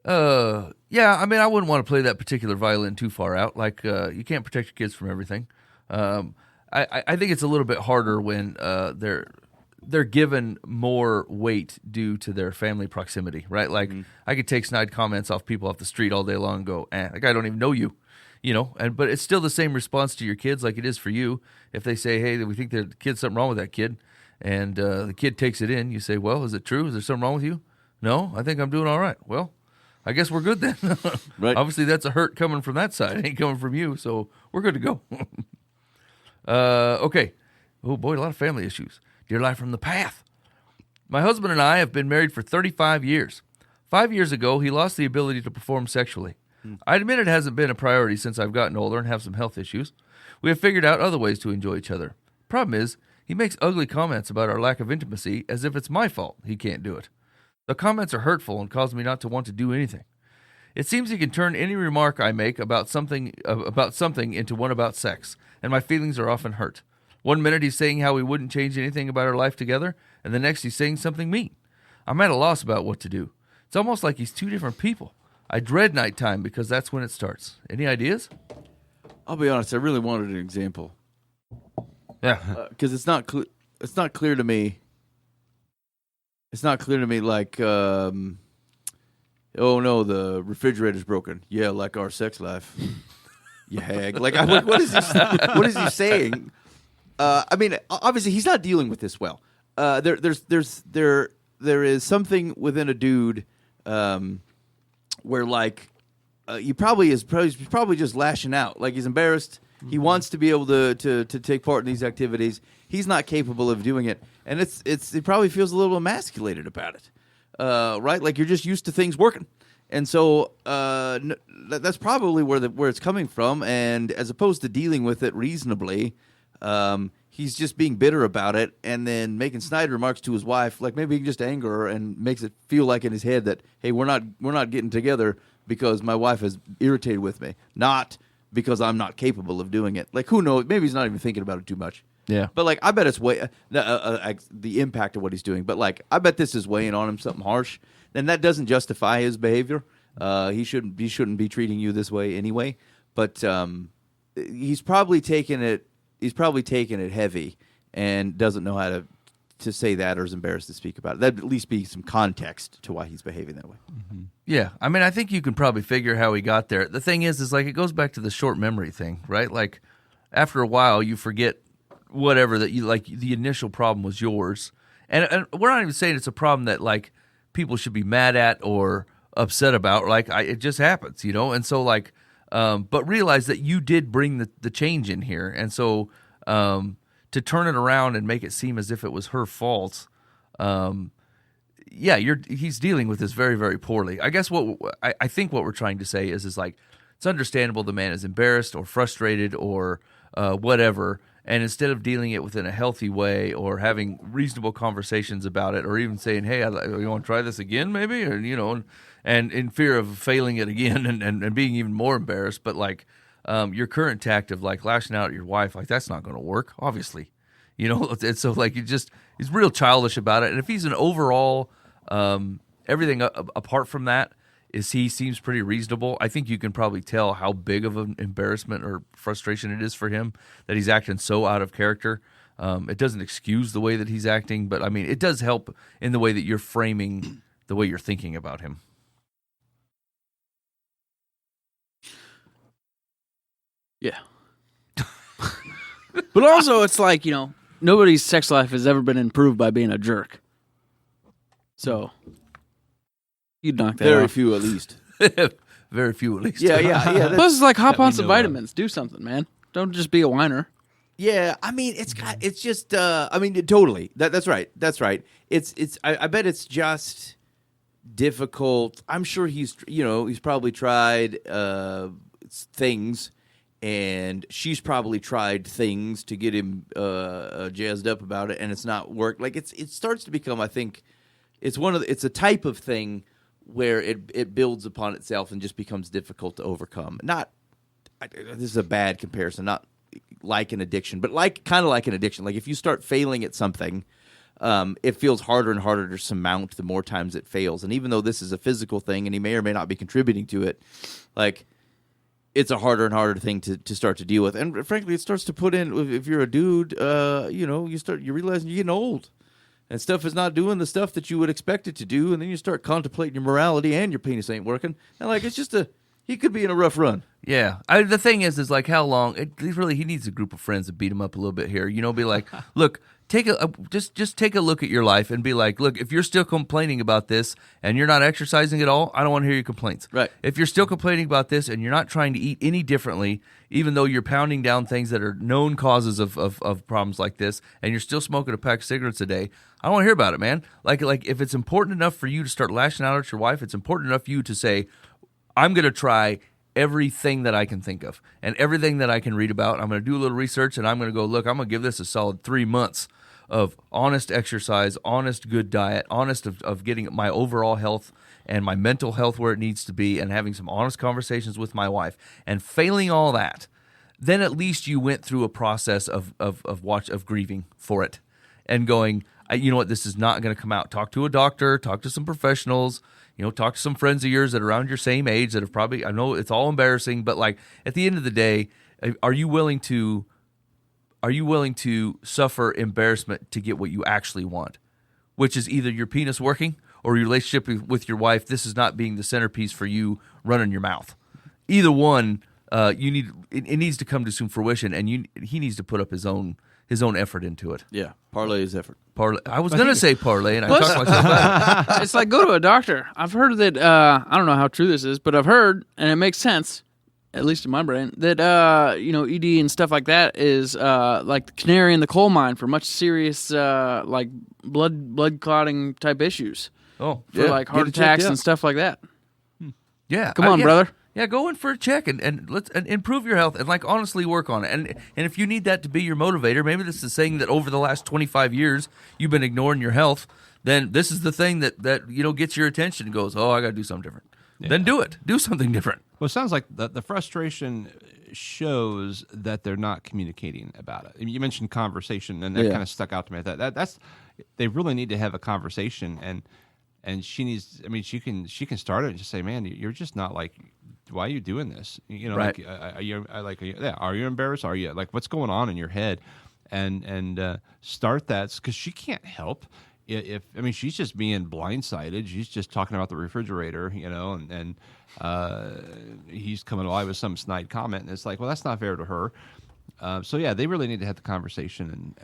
I mean, I wouldn't want to play that particular violin too far out. Like, you can't protect your kids from everything. I think it's a little bit harder when they're given more weight due to their family proximity, right? Like, I could take snide comments off people off the street all day long and go, that guy don't even know you, but it's still the same response to your kids like it is for you. If they say, hey, we think the kid's something wrong with that kid, and the kid takes it in, you say, well, is it true? Is there something wrong with you? No, I think I'm doing all right. Well, I guess we're good then. Right. Obviously, that's a hurt coming from that side. It ain't coming from you, so we're good to go. Okay. Oh, boy, a lot of family issues. Dear Life from the Path. My husband and I have been married for 35 years. 5 years ago, he lost the ability to perform sexually. I admit it hasn't been a priority since I've gotten older and have some health issues. We have figured out other ways to enjoy each other. Problem is, he makes ugly comments about our lack of intimacy as if it's my fault he can't do it. The comments are hurtful and cause me not to want to do anything. It seems he can turn any remark I make about something into one about sex, and my feelings are often hurt. One minute he's saying how he wouldn't change anything about our life together, and the next he's saying something mean. I'm at a loss about what to do. It's almost like he's two different people. I dread nighttime because that's when it starts. Any ideas? I'll be honest. I really wanted an example. Yeah. Because it's not clear to me. It's not clear to me like, oh no, the refrigerator's broken. Yeah, like our sex life. You hag. Like, what is he saying? I mean, obviously he's not dealing with this well. There is something within a dude, where like, he's probably just lashing out. Like he's embarrassed. He wants to be able to take part in these activities. He's not capable of doing it, and he probably feels a little emasculated about it, right? Like you're just used to things working, and so that's probably where it's coming from. And as opposed to dealing with it reasonably, he's just being bitter about it, and then making snide remarks to his wife. Like maybe he can just anger her and makes it feel like in his head that, hey, we're not getting together because my wife is irritated with me, not because I'm not capable of doing it. Like, who knows? Maybe he's not even thinking about it too much. Yeah. But, like, I bet it's the impact of what he's doing. But, like, I bet this is weighing on him something harsh. And that doesn't justify his behavior. He shouldn't be treating you this way anyway. But he's probably taking it heavy and doesn't know how to say that, or is embarrassed to speak about it. That'd at least be some context to why he's behaving that way. Mm-hmm. Yeah, I mean, I think you can probably figure how he got there. The thing is like it goes back to the short memory thing, right? Like after a while, you forget whatever that you like. The initial problem was yours, and we're not even saying it's a problem that like people should be mad at or upset about. Like it just happens, And so like, but realize that you did bring the change in here, and so to turn it around and make it seem as if it was her fault. He's dealing with this very, very poorly. I guess I think what we're trying to say is like, it's understandable the man is embarrassed or frustrated or whatever, and instead of dealing it within a healthy way or having reasonable conversations about it, or even saying, hey, you want to try this again maybe, or, and in fear of failing it again and being even more embarrassed, but like your current tact of like lashing out at your wife, like that's not going to work, obviously. And so like he's real childish about it. And if he's an overall, everything apart from that he seems pretty reasonable. I think you can probably tell how big of an embarrassment or frustration it is for him that he's acting so out of character. It doesn't excuse the way that he's acting, but I mean, it does help in the way that you're framing the way you're thinking about him. Yeah. But also, it's like, nobody's sex life has ever been improved by being a jerk. So, you'd knock that Very off. few, at least. Very few, at least. Yeah. Plus, it's like hop that we on some know of. vitamins. Do something, man. Don't just be a whiner. Yeah, I mean, it's just, totally. That's right. That's right. I bet it's just difficult. I'm sure he's probably tried things, and she's probably tried things to get him jazzed up about it, and it's not worked. Like it starts to become, I think, it's a type of thing where it builds upon itself and just becomes difficult to overcome. This is a bad comparison, not like an addiction, but kind of like an addiction. Like if you start failing at something, it feels harder and harder to surmount the more times it fails. And even though this is a physical thing, and he may or may not be contributing to it, like it's a harder and harder thing to start to deal with. And frankly, it starts to put in, if you're a dude, you realize you're getting old. And stuff is not doing the stuff that you would expect it to do, and then you start contemplating your morality, and your penis ain't working. And it's just he could be in a rough run. Yeah. The thing is like how long he needs a group of friends to beat him up a little bit here. Be like, look, just take a look at your life and be like, look, if you're still complaining about this and you're not exercising at all, I don't want to hear your complaints. Right. If you're still complaining about this and you're not trying to eat any differently, even though you're pounding down things that are known causes of problems like this, and you're still smoking a pack of cigarettes a day, I don't want to hear about it, man. Like if it's important enough for you to start lashing out at your wife, it's important enough for you to say, I'm going to try everything that I can think of and everything that I can read about. I'm going to do a little research, and I'm going to go, look, I'm going to give this a solid 3 months of honest exercise, honest good diet, honest of getting my overall health and my mental health where it needs to be, and having some honest conversations with my wife. And failing all that, then at least you went through a process of grieving for it and going, you know what, this is not going to come out. Talk to a doctor, talk to some professionals, talk to some friends of yours that are around your same age that have probably, I know it's all embarrassing, but like at the end of the day, are you willing to suffer embarrassment to get what you actually want, which is either your penis working or your relationship with your wife, this is not being the centerpiece for you running your mouth. Either one, it needs to come to some fruition, and he needs to put up his own effort into it. Yeah, parlay his effort. I was going to say parlay, and I talked myself out. It's like go to a doctor. I've heard that, I don't know how true this is, but I've heard, and it makes sense, at least in my brain, that, ED and stuff like that is like the canary in the coal mine for much serious, like blood clotting type issues. Oh, For like heart attacks and stuff like that. Yeah. Come on, brother. Yeah, go in for a check and let's improve your health and honestly work on it. And if you need that to be your motivator, maybe this is saying that over the last 25 years you've been ignoring your health, then this is the thing that gets your attention and goes, oh, I got to do something different. Yeah. Then do it. Do something different. Well, it sounds like the frustration shows that they're not communicating about it. I mean, you mentioned conversation, and that kind of stuck out to me. That's they really need to have a conversation, and she needs. I mean, she can start it and just say, "Man, you're just not like. Why are you doing this? Right. Are you embarrassed? Are you like what's going on in your head?" And start that because she can't help. She's just being blindsided. She's just talking about the refrigerator, and he's coming alive with some snide comment, and it's like, well, that's not fair to her. So yeah, they really need to have the conversation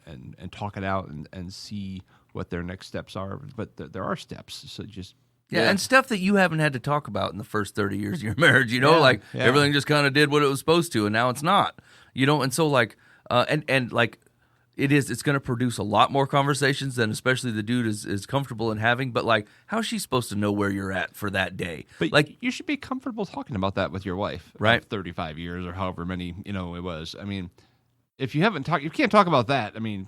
and talk it out and see what their next steps are. But there are steps, so just. Yeah, and stuff that you haven't had to talk about in the first 30 years of your marriage, everything just kind of did what it was supposed to, and now it's not, and so it's going to produce a lot more conversations than especially the dude is comfortable in having, but how's she supposed to know where you're at for that day? But you should be comfortable talking about that with your wife, right? 35 years or however many, it was. I mean, if you haven't talked, you can't talk about that. I mean,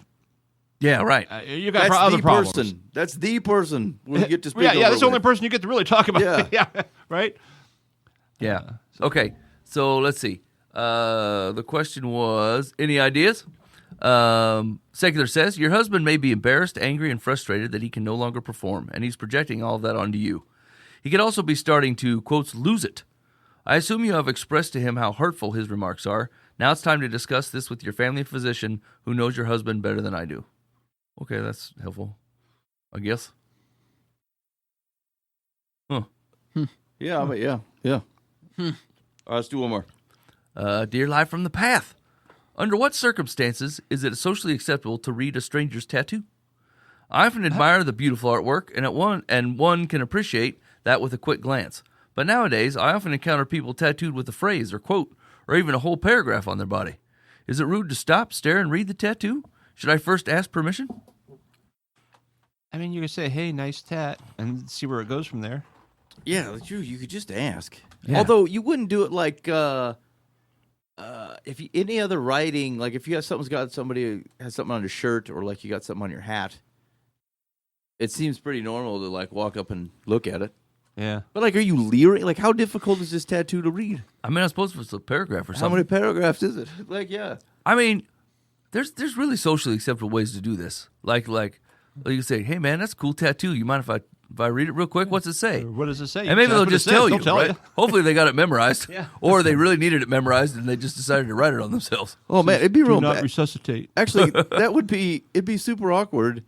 yeah, right. You got other problems. Person. That's the person when you get to speak. Yeah, that's the only person you get to really talk about. Yeah, right. Yeah. Okay. So let's see. The question was, any ideas? Secular says, your husband may be embarrassed, angry, and frustrated that he can no longer perform, and he's projecting all of that onto you. He could also be starting to, quotes, lose it. I assume you have expressed to him how hurtful his remarks are. Now it's time to discuss this with your family physician who knows your husband better than I do. Okay, that's helpful, I guess. Huh. Yeah, yeah. All right, let's do one more. Dear Live from the Path, under what circumstances is it socially acceptable to read a stranger's tattoo? I often admire the beautiful artwork, and one can appreciate that with a quick glance. But nowadays, I often encounter people tattooed with a phrase or quote, or even a whole paragraph on their body. Is it rude to stop, stare, and read the tattoo? Should I first ask permission? I mean, you could say, "Hey, nice tat," and see where it goes from there. Yeah, that's true. You could just ask. Yeah. Although you wouldn't do it like if you, any other writing, like if you have somebody has something on your shirt or like you got something on your hat. It seems pretty normal to like walk up and look at it. Yeah. But like, are you leering? Like, how difficult is this tattoo to read? I mean, I suppose if it's a paragraph or How something. many paragraphs is it? Like, yeah. I mean, there's really socially acceptable ways to do this. Like you say, hey man, that's a cool tattoo. You mind if I read it real quick? What's it say? What does it say? And maybe That's they'll what it just says. tell They'll you, tell right? you. Hopefully they got it memorized, Yeah. or they really needed it memorized and they just decided to write it on themselves. Oh man, it'd be Do real not bad. resuscitate. Actually, it'd be super awkward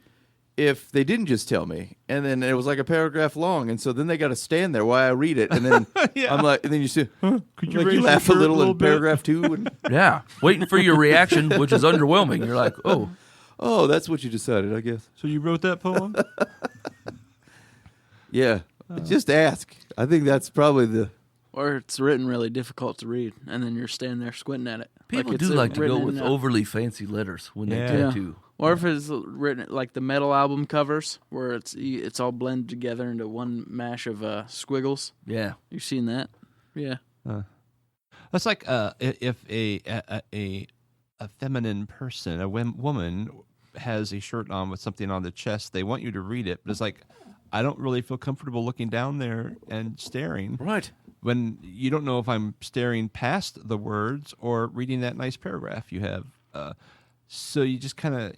if they didn't just tell me, and then it was like a paragraph long, and so then they got to stand there while I read it, and then Yeah. I'm like, and then you say, huh? Could you Like, raise your laugh a shirt a little little in bit? paragraph 2, and Yeah, waiting for your reaction, which is underwhelming. You're like, oh, oh, that's what you decided, I guess. So you wrote that poem? Yeah, just ask. I think that's probably the. Or it's written really difficult to read, and then you're standing there squinting at it. people it's do like to written go with in, overly fancy letters when they Yeah. tattoo. Or if it's written like the metal album covers, where it's all blended together into one mash of squiggles. Yeah. You've seen that? Yeah. That's like if a feminine person, a woman, has a shirt on with something on the chest. They want you to read it, but it's like, I don't really feel comfortable looking down there and staring. Right. When you don't know if I'm staring past the words or reading that nice paragraph you have. So you just kind of,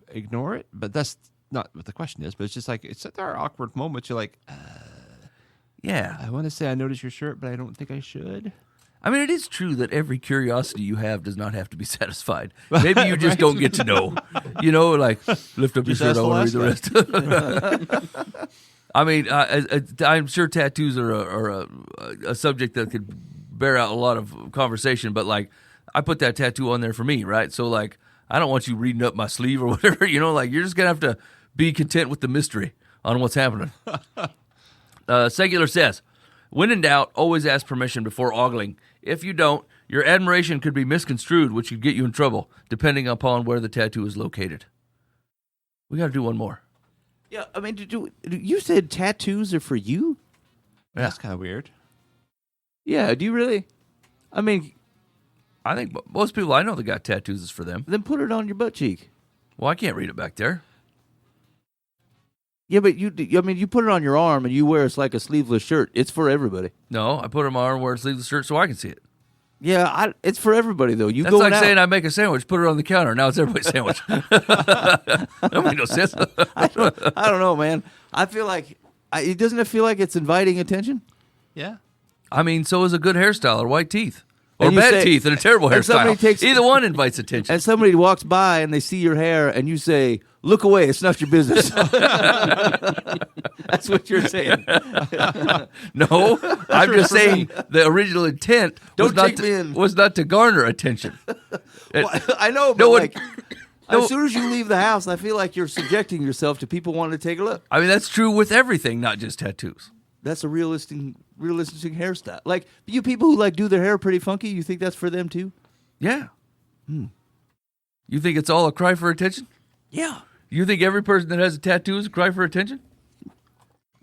ignore it. But that's not what the question is. But it's just like, there are awkward moments. You're like, Yeah. I want to say I noticed your shirt, but I don't think I should. I mean, it is true that every curiosity you have does not have to be satisfied. Maybe you just don't get to know. Like, lift up your Just shirt, ask I the want to read the rest. I mean, I'm sure tattoos are a subject that could bear out a lot of conversation, but, like, I put that tattoo on there for me, right? So, like, I don't want you reading up my sleeve or whatever, like, you're just going to have to be content with the mystery on what's happening. Secular says, when in doubt, always ask permission before ogling. If you don't, your admiration could be misconstrued, which could get you in trouble, depending upon where the tattoo is located. We got to do one more. Yeah, I mean, you said tattoos are for you? That's kind of weird. Yeah, do you really? I mean, I think most people I know that got tattoos is for them. then put it on your butt cheek. Well, I can't read it back there. Yeah, but you put it on your arm and you wear it's like a sleeveless shirt. It's for everybody. No, I put it on my arm, wear a sleeveless shirt so I can see it. Yeah, it's for everybody though. You That's going like out. saying I make a sandwich, put it on the counter. Now it's everybody's sandwich. That makes no sense. I don't know, man. I feel like it doesn't it feel like it's inviting attention? Yeah. I mean, so is a good hairstyle or white teeth. Or And you bad say- teeth and a terrible and somebody hairstyle. takes- Either one invites attention. And somebody walks by and they see your hair and you say, "Look away, it's not your business." That's what you're saying. No, I'm just saying the original intent was Don't not, take me in. was not to garner attention. Well, I know, but No one- like, no- as soon as you leave the house, I feel like you're subjecting yourself to people wanting to take a look. I mean, that's true with everything, not just tattoos. That's a realistic hairstyle. Like you people who like do their hair pretty funky, you think that's for them too? Yeah. You think it's all a cry for attention? Yeah. You think every person that has a tattoo is a cry for attention?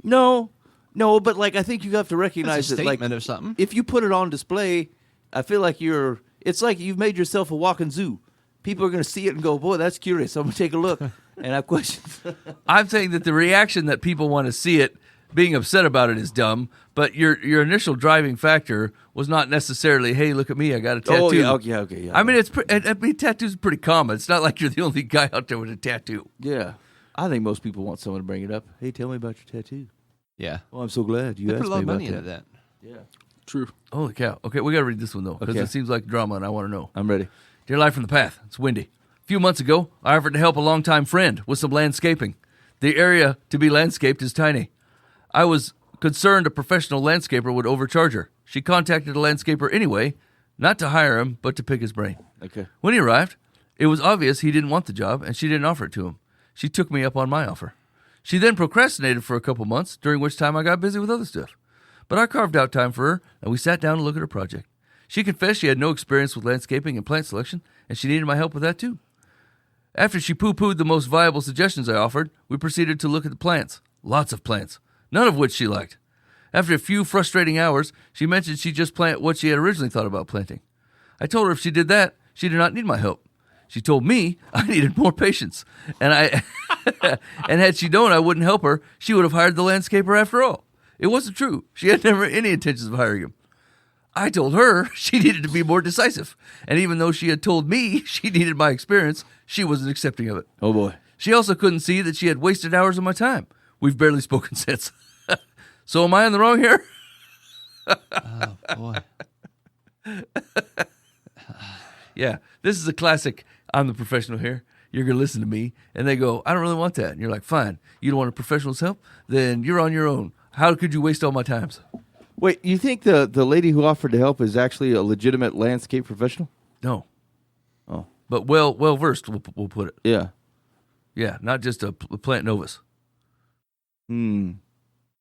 No, but like I think you have to recognize That's a that, like, statement of something. if you put it on display, I feel like it's like you've made yourself a walking zoo. People are going to see it and go, "Boy, that's curious. I'm going to take a look." And I have questions. I'm saying that the reaction that people want to see it, being upset about it, is dumb. But your initial driving factor was not necessarily, "Hey, look at me, I got a tattoo." Oh, yeah, okay, yeah. I mean, tattoos are pretty common. It's not like you're the only guy out there with a tattoo. Yeah. I think most people want someone to bring it up. "Hey, tell me about your tattoo." Yeah. Well, I'm so glad you They asked put a lot me of about money that. into that. Yeah. True. Holy cow! Okay, we got to read this one though because Okay. it seems like drama, and I want to know. I'm ready. Dear Life from the Path, it's windy. A few months ago, I offered to help a longtime friend with some landscaping. The area to be landscaped is tiny. I was concerned a professional landscaper would overcharge her. She contacted a landscaper anyway, not to hire him, but to pick his brain. Okay. When he arrived, it was obvious he didn't want the job, and she didn't offer it to him. She took me up on my offer. She then procrastinated for a couple months, during which time I got busy with other stuff. But I carved out time for her, and we sat down to look at her project. She confessed she had no experience with landscaping and plant selection, and she needed my help with that too. After she poo-pooed the most viable suggestions I offered, we proceeded to look at the plants. Lots of plants, none of which she liked. After a few frustrating hours, she mentioned she'd just plant what she had originally thought about planting. I told her if she did that, she did not need my help. She told me I needed more patience, and and had she known I wouldn't help her, she would have hired the landscaper after all. It wasn't true. She had never any intentions of hiring him. I told her she needed to be more decisive, and even though she had told me she needed my experience, she wasn't accepting of it. Oh, boy. She also couldn't see that she had wasted hours of my time. We've barely spoken since. So am I in the wrong here? Oh, boy. Yeah, this is a classic. I'm the professional here. You're going to listen to me. And they go, I don't really want that. And you're like, fine. You don't want a professional's help? Then you're on your own. How could you waste all my times? Wait, you think the lady who offered to help is actually a legitimate landscape professional? No. Oh. But well versed, we'll put it. Yeah. Yeah, not just a plant novice. Hmm.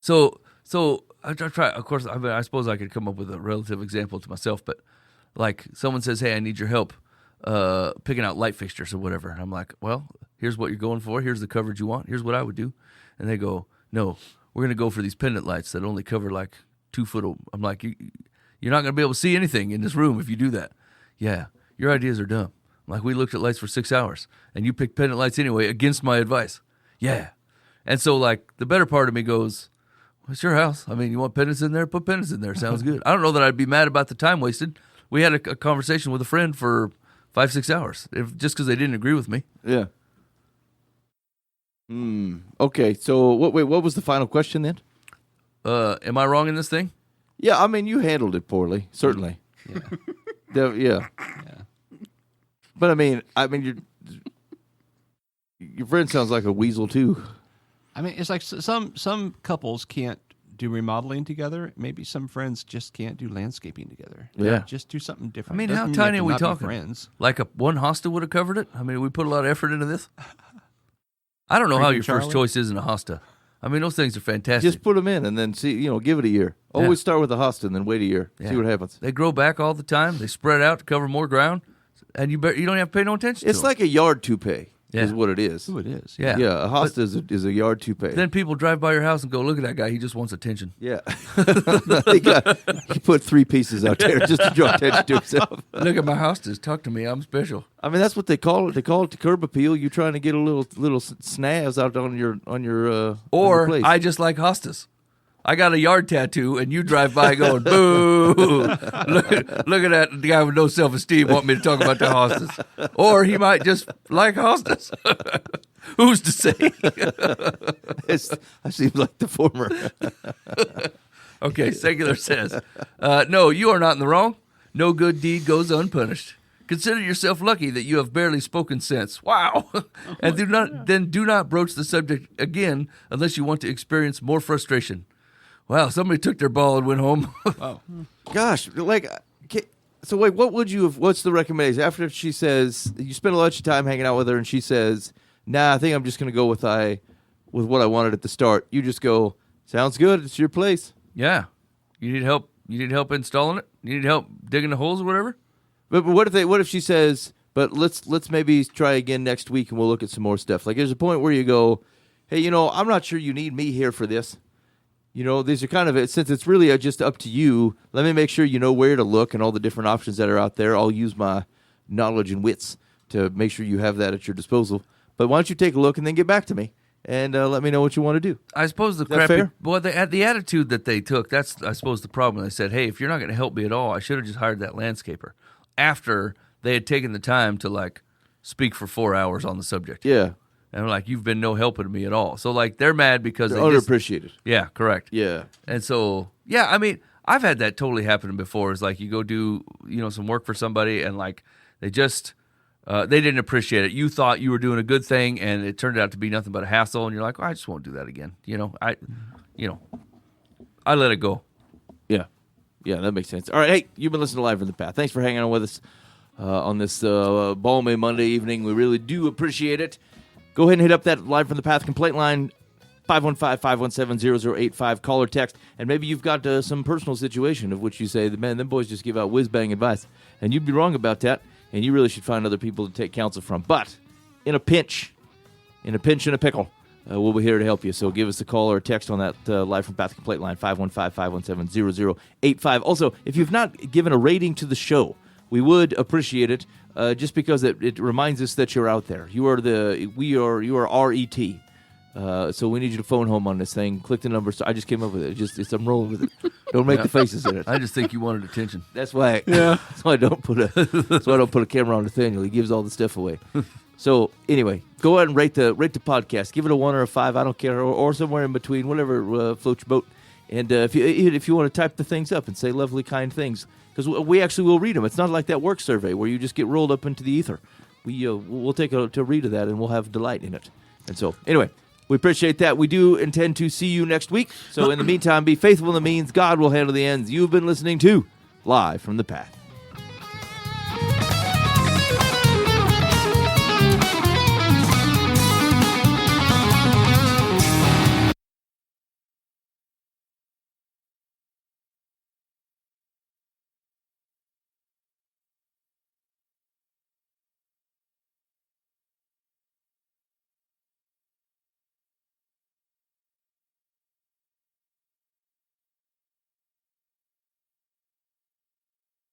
So I try. Of course, I suppose I could come up with a relative example to myself, but like someone says, "Hey, I need your help picking out light fixtures or whatever," and I'm like, "Well, here's what you're going for. Here's the coverage you want. Here's what I would do," and they go, "No, we're gonna go for these pendant lights that only cover like 2 foot." I'm like, "You're not gonna be able to see anything in this room if you do that." Yeah, your ideas are dumb. I'm like, we looked at lights for 6 hours, and you picked pendant lights anyway against my advice. Yeah, and so like the better part of me goes, well, it's your house. I mean, you want pendants in there? Put pendants in there. Sounds good. I don't know that I'd be mad about the time wasted. We had a conversation with a friend for 5-6 hours, just because they didn't agree with me. Yeah. Hmm. Okay, so what was the final question then? Am I wrong in this thing? Yeah, I mean, you handled it poorly, certainly. Yeah. Yeah. But I mean, your friend sounds like a weasel too. I mean, it's like some couples can't do remodeling together. Maybe some friends just can't do landscaping together. Yeah. Just do something different. I mean, Doesn't how you tiny have are to we not be talking? Friends. Like one hosta would have covered it? I mean, we put a lot of effort into this. I don't know how Frank your and Charlie? first choice is in a hosta. I mean, those things are fantastic. Just put them in and then see, give it a year. Always start with a hosta and then wait a year. Yeah. See what happens. They grow back all the time. They spread out to cover more ground, and you don't have to pay no attention It's to 'em. like a yard toupee Yeah. is what it is. Who it is. Yeah. Yeah, a hosta is a yard toupee. Then people drive by your house and go, look at that guy. He just wants attention. Yeah. He put 3 pieces out there just to draw attention to himself. Look at my hostas. Talk to me. I'm special. I mean, that's what they call it. They call it the curb appeal. You're trying to get a little snaz out on your Or place. I just like hostas. I got a yard tattoo, and you drive by going, boo. look at that the guy with no self-esteem want me to talk about the hostas. Or he might just like hostas. Who's to say? That seems like the former. Okay, Secular says, no, you are not in the wrong. No good deed goes unpunished. Consider yourself lucky that you have barely spoken sense. Wow. And do not broach the subject again unless you want to experience more frustration. Wow, somebody took their ball and went home. Gosh, so wait, what's the recommendation? After she says, you spend a lot of time hanging out with her and she says, nah, I think I'm just going to go with what I wanted at the start. You just go, sounds good, it's your place. Yeah. You need help. You need help installing it? You need help digging the holes or whatever? But what if she says, but let's maybe try again next week and we'll look at some more stuff. Like there's a point where you go, hey, I'm not sure you need me here for this. These are kind of since it's really just up to you. Let me make sure you know where to look and all the different options that are out there. I'll use my knowledge and wits to make sure you have that at your disposal. But why don't you take a look and then get back to me and let me know what you want to do. I suppose the that crappy fair? well, the attitude that they took, that's I suppose the problem. They said, hey, if you're not going to help me at all, I should have just hired that landscaper. After they had taken the time to like speak for 4 hours on the subject. Yeah, And like, you've been no help to me at all. So like, they're mad because they're they just, underappreciated. yeah, correct. Yeah, And so, yeah, I mean, I've had that totally happen before. It's like you go do, some work for somebody and like they just, they didn't appreciate it. You thought you were doing a good thing and it turned out to be nothing but a hassle. And you're like, I just won't do that again. I let it go. yeah. Yeah, that makes sense. All right, hey, you've been listening to Live from the Path. Thanks for hanging on with us on this balmy Monday evening. We really do appreciate it. Go ahead and hit up that Live from the Path complaint line, 515-517-0085. Call or text, and maybe you've got some personal situation of which you say, man, them boys just give out whiz-bang advice. And you'd be wrong about that, and you really should find other people to take counsel from. But in a pinch and a pickle, we'll be here to help you. So give us a call or a text on that Live from Path complaint line, 515-517-0085. Also, if you've not given a rating to the show, we would appreciate it, just because it reminds us that you're out there. You are RET. So we need you to phone home on this thing. Click the number. So I just came up with it. I'm rolling with it. Don't make the faces in it. I just think you wanted attention. That's why. That's why I don't put a camera on Nathaniel. He gives all the stuff away. So anyway, go ahead and rate the podcast. Give it a 1 or a 5. I don't care, or somewhere in between, whatever floats your boat. And if you want to type the things up and say lovely, kind things, because we actually will read them. It's not like that work survey where you just get rolled up into the ether. We'll take a read of that, and we'll have delight in it. And so anyway, we appreciate that. We do intend to see you next week. So in the meantime, be faithful in the means. God will handle the ends. You've been listening to Live from the Path.